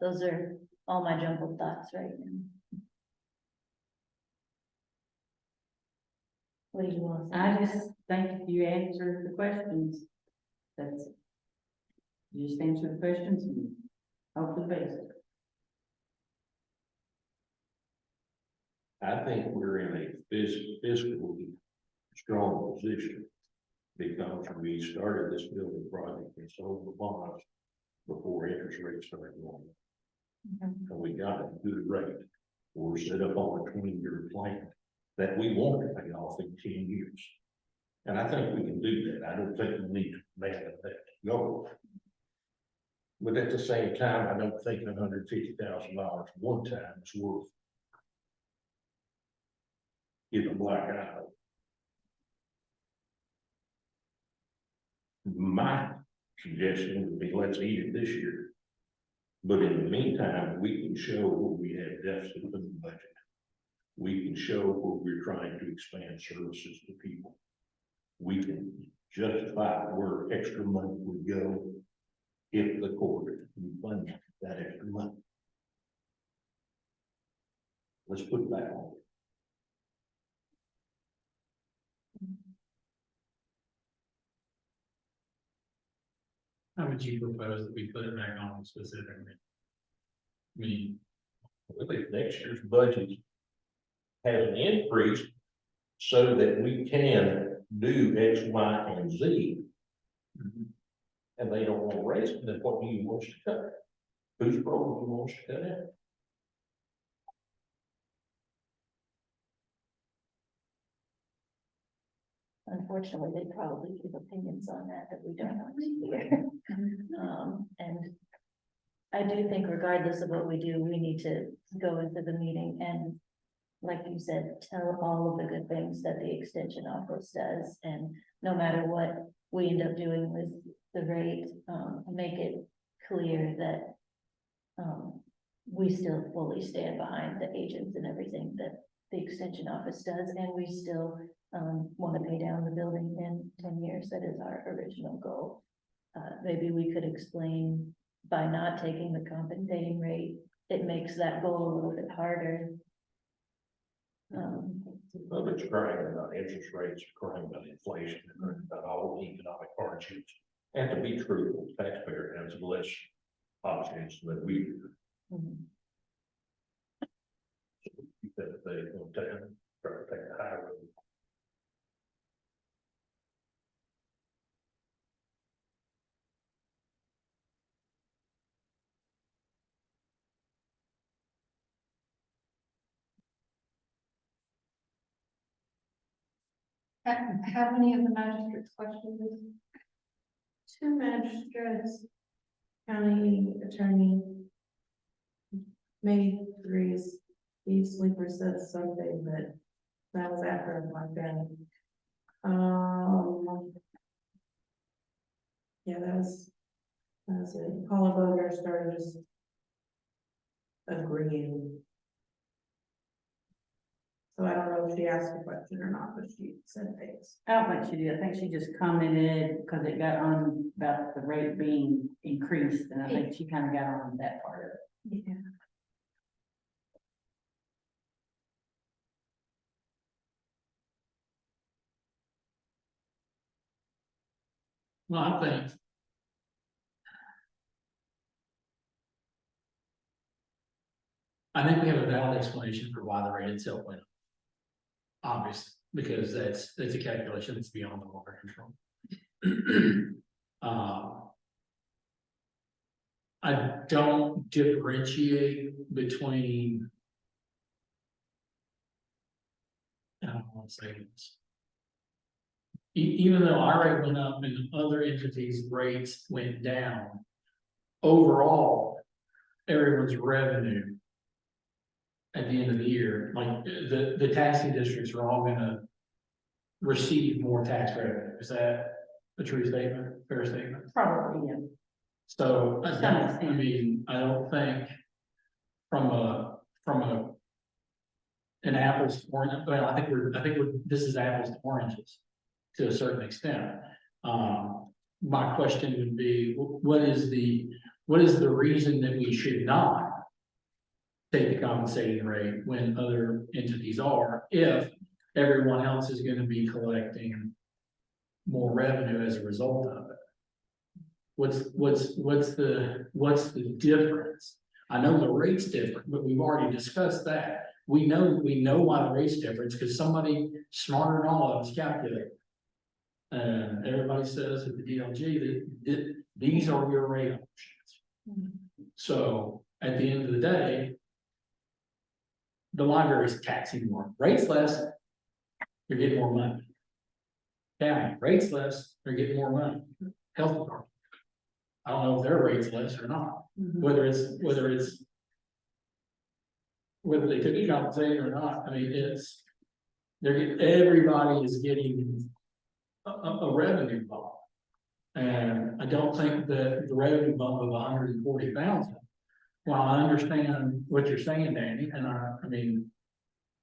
those are all my jumbled thoughts right now. What do you all think? I just think if you answer the questions, that's it. You just answer the questions and hope for the best. I think we're in a fiscally strong position, because we started this building project and sold the bonds before interest rates started going. And we got a good rate. We're set up on a 20-year plan that we want to pay off in 10 years. And I think we can do that. I don't think we need to make that goal. But at the same time, I don't think $150,000 one time is worth giving black eye. My suggestion would be, let's eat it this year. But in the meantime, we can show where we have deficit in the budget. We can show where we're trying to expand services to people. We can justify where extra money would go if the court would fund that extra money. Let's put that on. How would you propose that we put it back on specifically? I mean, Well, if next year's budget has an increase so that we can do X, Y, and Z, and they don't want to raise it, then what do you want us to cut? Whose program do you want us to cut out? Unfortunately, they probably give opinions on that we don't want to hear. And I do think regardless of what we do, we need to go into the meeting and, like you said, tell all of the good things that the extension office does. And no matter what we end up doing with the rate, make it clear that we still fully stand behind the agents and everything that the extension office does, and we still want to pay down the building in 10 years. That is our original goal. Maybe we could explain, by not taking the compensating rate, it makes that goal a little bit harder. Well, it's crying about interest rates, crying about inflation, crying about all the economic hardships. And to be truthful, the taxpayer has less options than we do. Keep that thing on down, try to take the high road. How many of the magistrate's questions? Two magistrates, county attorney. Maybe three. Steve Sleeper said something, but that was after my family. Yeah, that was it. Paula Boger started just agreeing. So I don't know if she asked a question or not, but she said things. I don't think she did. I think she just commented because it got on about the rate being increased, and I think she kind of got on that part of it. Yeah. well, I think we have a valid explanation for why the rate itself went up. obvious, because that's a calculation that's beyond our control. I don't differentiate between. I don't want to say this. Even though our rate went up and other entities' rates went down, overall, everyone's revenue at the end of the year, like the taxing districts are all gonna receive more tax revenue. Is that a true statement, fair statement? Probably, yeah. So To some extent. I don't think from an apples to orange, well, I think this is apples to oranges to a certain extent. My question would be, what is the reason that we should not take the compensating rate when other entities are, if everyone else is gonna be collecting more revenue as a result of it? What's the difference? I know the rate's different, but we've already discussed that. We know why the rate's different, because somebody smarter than all of us calculated. And everybody says at the DLG that these are your rate options. So at the end of the day, the library is taxing more. Rates less, you're getting more money. County, rates less, they're getting more money. Health department, I don't know if their rates less or not, whether they took a compensation or not. I mean, everybody is getting a revenue bump. And I don't think that the revenue bump of 140,000, while I understand what you're saying, Danny, and I mean,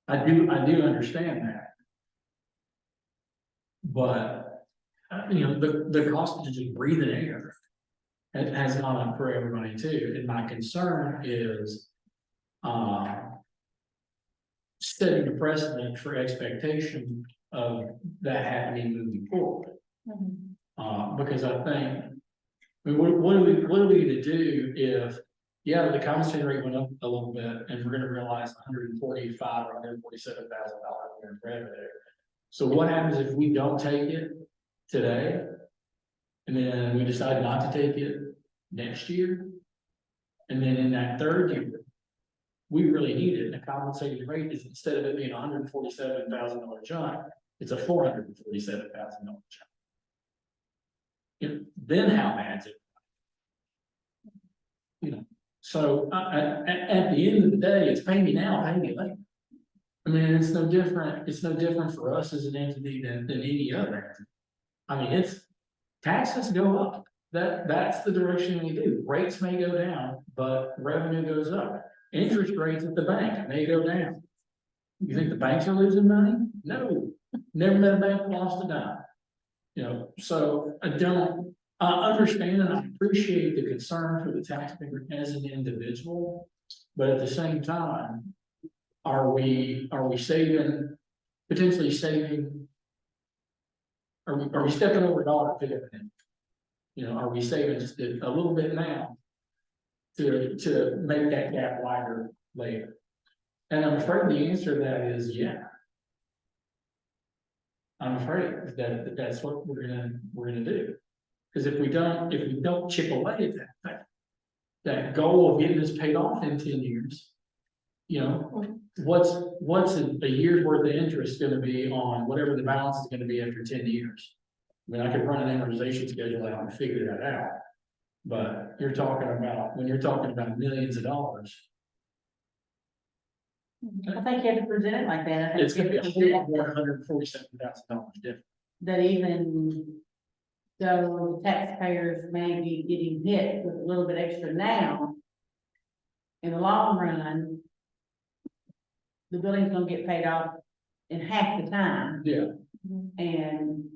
I do understand that. But, the cost of just breathing air, it has gone up for everybody too. And my concern is, setting a precedent for expectation of that happening moving forward. Because I think, I mean, what are we gonna do if, yeah, the compensation rate went up a little bit, and we're gonna realize $145,000 or $147,000 in revenue. So what happens if we don't take it today? And then we decide not to take it next year? And then in that third year, we really need it, and the compensated rate is, instead of it being $147,000 jump, it's a $447,000 jump. Then how bad is it? So at the end of the day, it's pay me now, pay me later. I mean, it's no different for us as an entity than any other entity. I mean, taxes go up. That's the direction we do. Rates may go down, but revenue goes up. Interest rates at the bank may go down. You think the banks are losing money? No, never met a bank that lost a dime. So I understand and I appreciate the concern for the taxpayer as an individual, but at the same time, are we potentially saving? Are we stepping over dollar to dividend? Are we saving just a little bit now to make that gap wider later? And I'm afraid the answer to that is yeah. I'm afraid that that's what we're gonna do. Because if we don't chip away at that goal of getting this paid off in 10 years, what's a year's worth of interest gonna be on whatever the balance is gonna be after 10 years? I mean, I could run an amortization schedule out and figure that out. But when you're talking about millions of dollars. I think you have to present it like that. I think It's gonna be a whole lot more than $147,000 different. that even though taxpayers may be getting hit with a little bit extra now, in the long run, the building's gonna get paid off in half the time. Yeah. And,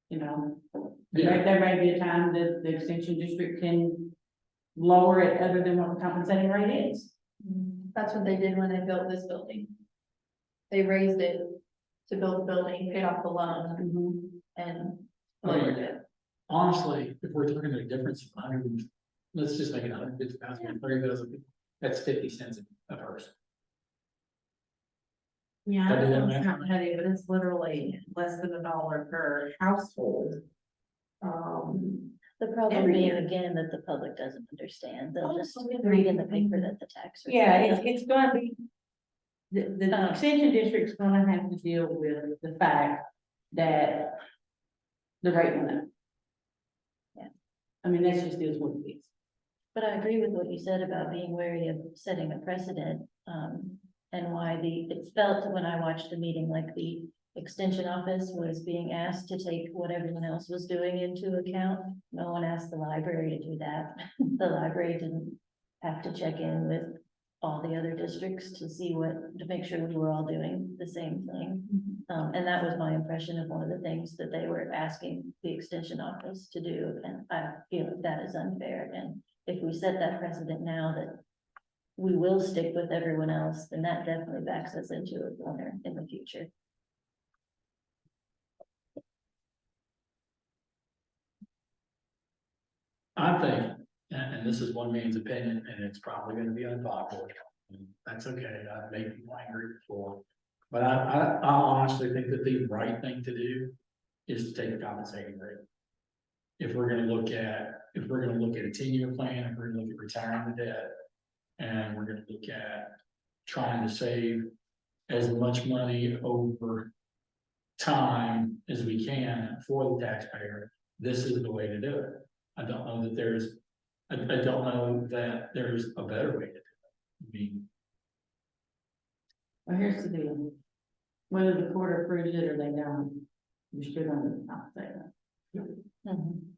Yeah. there may be a time that the extension district can lower it other than what the compensating rate is. That's what they did when they built this building. They raised it to build the building, paid off the loan, and lowered it. Honestly, if we're talking a difference of 100, let's just make it 150,000, 30,000, that's 50 cents a person. Yeah, I do that it's math. not petty, but it's literally less than $1 per household. The problem Every being year. again that the public doesn't understand. They'll Oh, just yeah. read in the paper that the tax. rate- Yeah, it's gonna be, the Um, extension district's gonna have to deal with the fact that the rate went up. Yeah. I mean, that's just is what it is. But I agree with what you said about being wary of setting a precedent, and why it felt when I watched the meeting, like the extension office was being asked to take what everyone else was doing into account. No one asked the library to do that. The library didn't have to check in with all the other districts to see to make sure we were all doing the same thing. And that was my impression of one of the things that they were asking the extension office to do, and I feel that is unfair. And if we set that precedent now that we will stick with everyone else, then that definitely backs us into a corner in the future. I think, and this is one man's opinion, and it's probably gonna be unpopular, and that's okay, I've made people angry before. But I honestly think that the right thing to do is to take a compensating rate. If we're gonna look at a 10-year plan, if we're gonna look at retiring the debt, and we're gonna look at trying to save as much money over time as we can for the taxpayer, this is the way to do it. I don't know that I don't know that there's a better way to do it. I mean, Well, here's the deal. Whether the court approves it or they don't, you're still gonna compensate them. Mhm.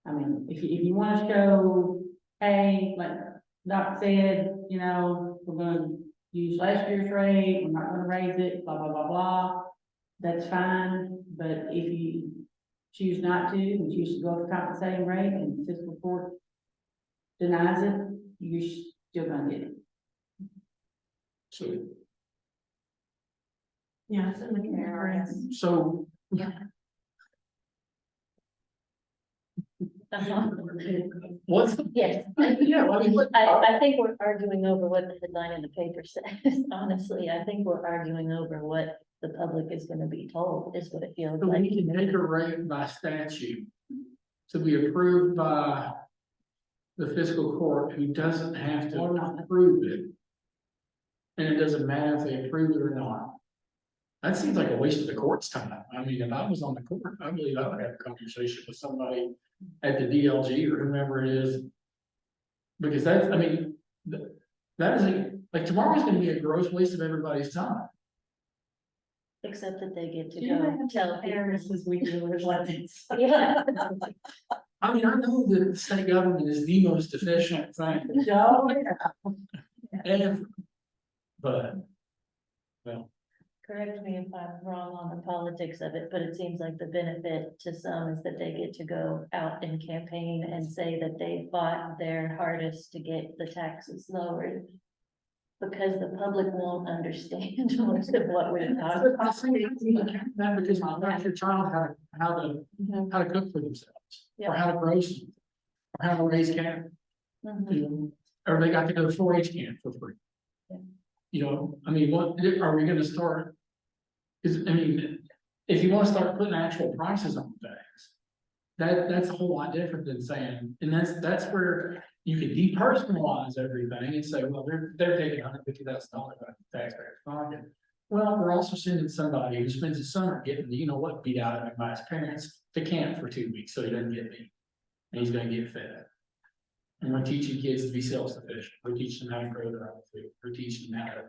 I mean, if you wanna show, hey, like Doc said, we're gonna use last year's rate, we're not gonna raise it, blah, blah, blah, blah. That's fine, but if you choose not to, and choose to go with the compensating rate and fiscal court denies it, you're still gonna get it. so, Yeah, it's in the KRS. so Uh-huh. what's, Yes. yeah, I mean, I think we're arguing over what the headline in the paper says, honestly. I think we're arguing over what the public is gonna be told, is what it feels so like. we can make a rate by statute to be approved by the fiscal court, who doesn't have to approve it. And it doesn't matter if they approve it or not. That seems like a waste of the court's time. I mean, if I was on the court, I believe I would have a conversation with somebody at the DLG or whomever it is. Because that's, I mean, that is like tomorrow's gonna be a gross waste of everybody's time. Except that they get to You go have to tell fairness people. as we do with elections. Yeah. I mean, I know that the state government is the most efficient thing Oh, ever. But, well, Correct me if I'm wrong on the politics of it, but it seems like the benefit to some is that they get to go out and campaign and say that they fought their hardest to get the taxes lowered. Because the public won't understand most of what we're talking that because you teach your child how to cook for themselves, or how to grow something, or how to raise cattle. about. You know, or they got to go to 4-H camp for free. Yeah. You know, I mean, what are we gonna start? Cause I mean, if you wanna start putting actual prices on things, that's a whole lot different than saying, and that's where you can depersonalize everything and say, well, they're taking $150,000 out of the taxpayer's pocket. Well, we're also sending somebody who spends the summer getting, beat out of him by his parents to camp for 2 weeks, so he doesn't get beat. And he's gonna get fed. And we're teaching kids to be self-sufficient. We're teaching them how to grow their own food. We're teaching them how to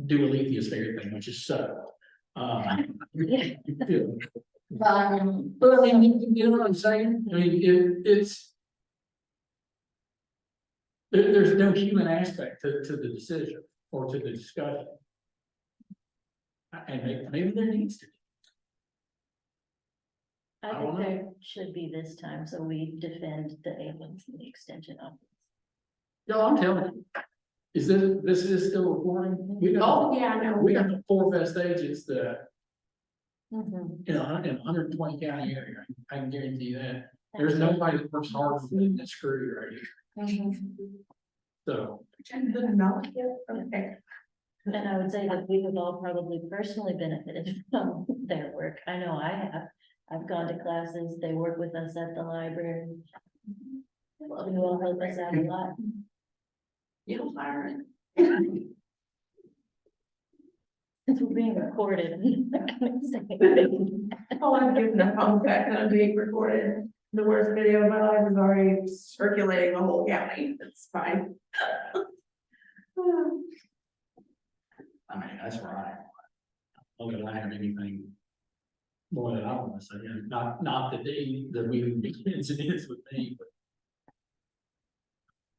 do Alethea's favorite thing, which is sew. But I mean, you know what I'm saying? I mean, it's. There's no human aspect to the decision or to the discussion. And maybe there needs to be. I I think don't know. there should be this time, so we defend the agents and the extension office. No, I'm telling you. Is this is still recording? We got, Oh, yeah, I know. we got the 4 best agents that, Mhm. in 120 county area. I can guarantee you that. There's nobody that works harder than this crew right here. Mhm. So, Okay. And I would say that we have all probably personally benefited from their work. I know I have. I've gone to classes, they work with us at the library. You all help us out a lot. You don't hire it. Since we're being recorded. I'm not gonna say anything. Oh, I'm giving a phone back that I'm being recorded. The worst video of my life is already circulating the whole county. It's fine. I mean, that's right. I don't think I have anything more than I want to say, not that the meeting begins and ends with me, but I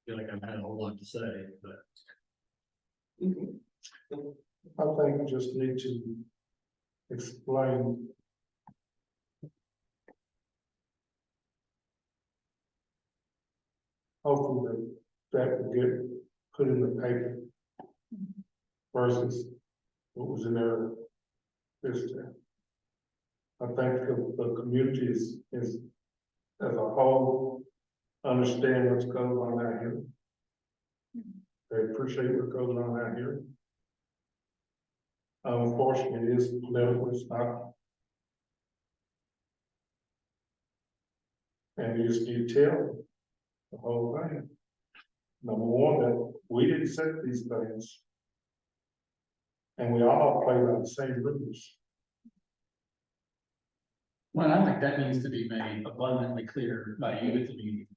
feel like I've had a whole lot to say, but. I think we just need to explain. Hopefully that will get put in the paper versus what was in there this time. I think the community is as a whole understand what's going on out here. They appreciate what goes on out here. Unfortunately, it is political, it's not. And you just need to tell the whole thing. Number one, that we didn't set these things. And we all play by the same rules. Well, I think that needs to be made abundantly clear by you at the meeting.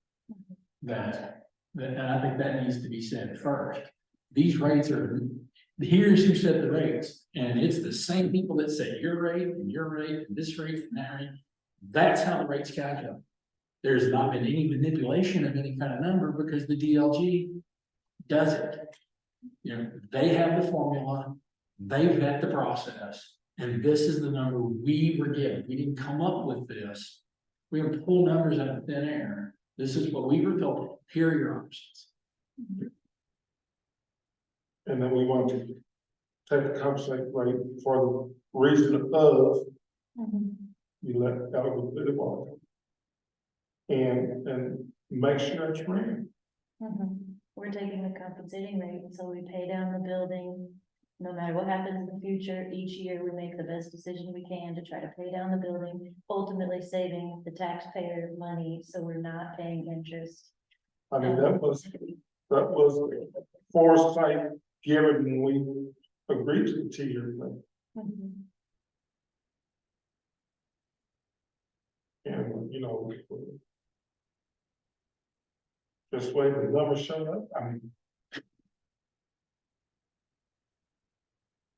That, and I think that needs to be said first. These rates are, here's who set the rates, and it's the same people that set your rate, and this rate, and that rate. That's how the rates calculate. There's not been any manipulation of any kind of number because the DLG does it. You know, they have the formula, they vet the process, and this is the number we were given. We didn't come up with this. We didn't pull numbers out of thin air. This is what we were told. Here are your options. And then we want to take the compensation rate for the reason of you let out a bit of water. And make sure it's right. We're taking the compensating rate, so we pay down the building. No matter what happens in the future, each year we make the best decision we can to try to pay down the building, ultimately saving the taxpayer money, so we're not paying interest. I mean, that was foresight given when we agreed to the 2-year thing. And, you know, this way the numbers showed up, I mean.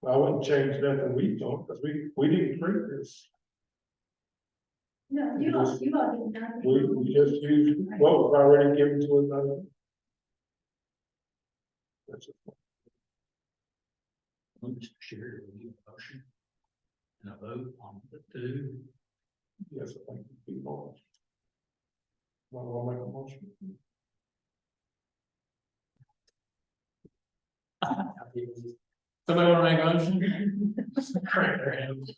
I wouldn't change nothing we don't, because we didn't create this. No, you all didn't have. We just used what was already given to us. That's it. Mr. Chair, we need a motion and a vote on the two. Yes, I think people. I'll make a motion. Somebody want to make a motion?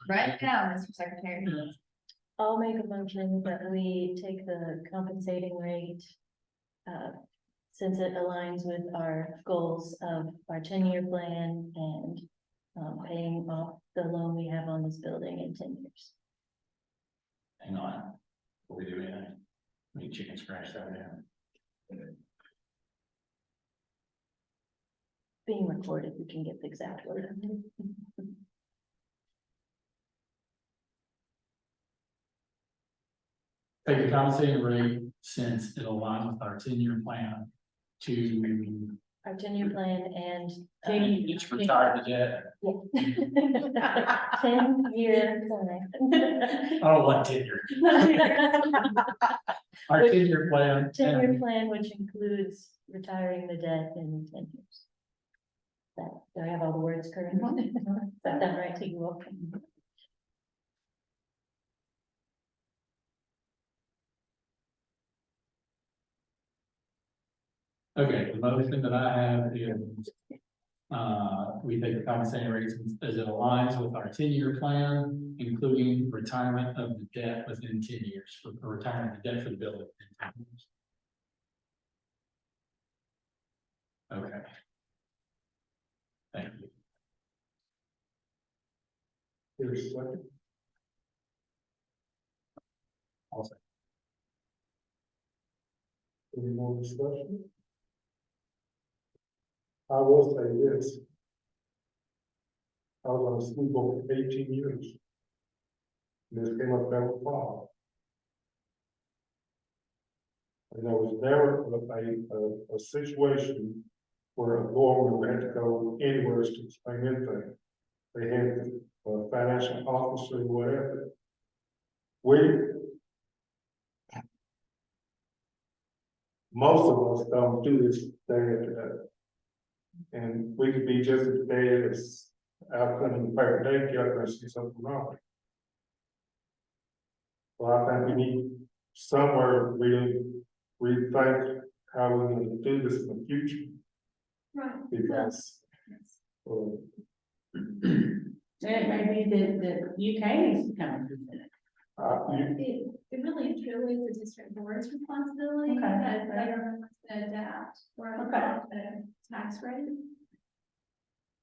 Write it down, Mr. Secretary. I'll make a motion that we take the compensating rate, since it aligns with our goals of our 10-year plan and paying off the loan we have on this building in 10 years. Hang on, before we do anything, we chicken scratch that down. Being recorded, we can get the exact word. Take the compensating rate since it aligns with our 10-year plan to. Our 10-year plan and. Each retire the debt. 10-year plan. Oh, what 10-year? Our 10-year plan. 10-year plan, which includes retiring the debt in 10 years. That, do I have all the words correct? Is that right to you? Okay, the motion that I have is, we take the compensating rates as it aligns with our 10-year plan, including retirement of the debt within 10 years, for retirement of the debt for the building in 10 years. Okay. Thank you. Here's a second. Any more discussion? I will say this. I was on a school board for 18 years. And this came up every fall. And there was never a situation where a board member had to go anywhere to explain anything. They had a financial officer or whatever. Most of us don't do this day after day. And we could be just as bad as outcome in the paper daycare, and see something wrong. Well, I think we need somewhere really rethink how we're gonna do this in the future, Right. because. It may be that UK needs to come and present it. It really and truly is the district board's responsibility, Okay. because they are the ones that adapt or Okay. adopt the tax rate.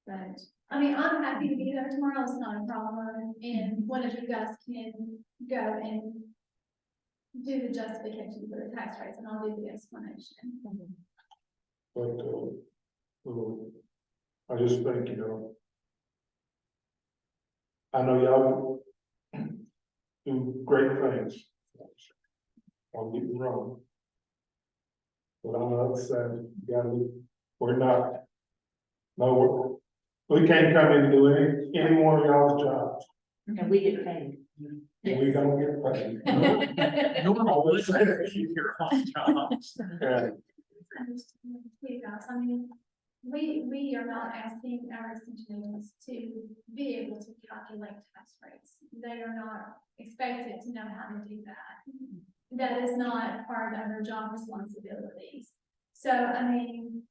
But, I mean, I'm happy to be there tomorrow, it's not a problem, and one of you guys can go and do the justification for the tax rates, and I'll do the explanation. But, I just think, I know y'all do great things. Don't get me wrong. But on the other side, we're not, no, we can't come in and do any one of y'all's jobs, And we get paid. and we don't get paid. Normal, let's keep your jobs. Yeah. You guys, I mean, we are not asking our extension agents to be able to calculate tax rates. They are not expected to know how to do that. That is not part of their job responsibilities. So, I mean,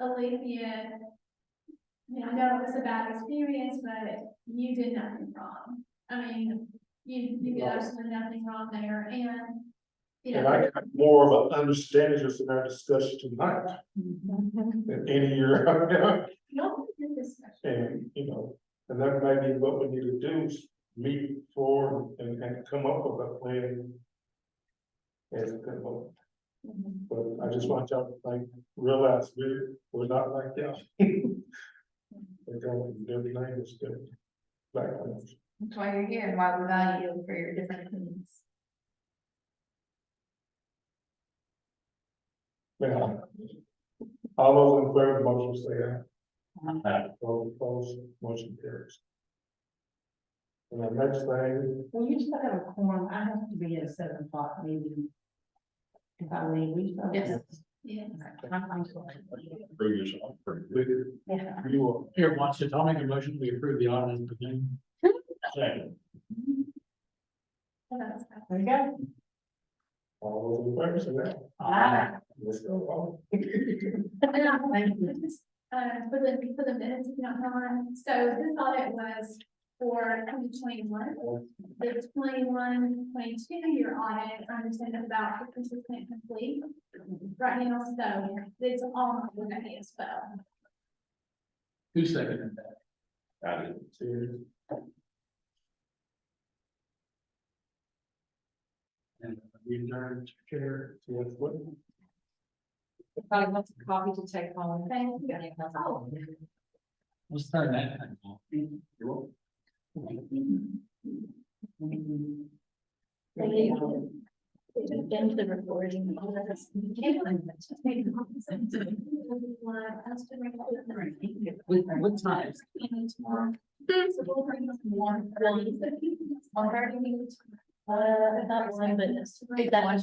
Alethea, I know it was a bad experience, but you did nothing wrong. I mean, you did absolutely nothing wrong there, and And I got more of an understanding just in our discussion tonight than any year I've done. no, good discussion. And, and that may be what we need to do is meet for and come up with a plan. As a good one. But I just want y'all to realize we're not like y'all. We're going to do everything that's good. That's why you're here and why we value you for your different opinions. Now, all those in favor of the motion say aye. All opposed, motion carries. And the next thing, Well, you still have a quorum, I have to be at a 7 o'clock meeting. If I leave, we still. Yes. Yeah. I'm sorry. Yeah. you will, Here, watch it. I'll make a motion, we approve the audit of the thing. Second. There you go. all those in favor say aye. Aye. Let's go. For the minutes, if you don't mind, so this audit was for 2021. The 21-22 year audit, I understand is about 50% complete right now, so it's all on the as well. Who seconded that? I didn't. And we adjourned to chair. Yes, what? If I want a copy to take home. Thank you. Oh, Let's turn that thing off. End the recording. What time? Not one, but that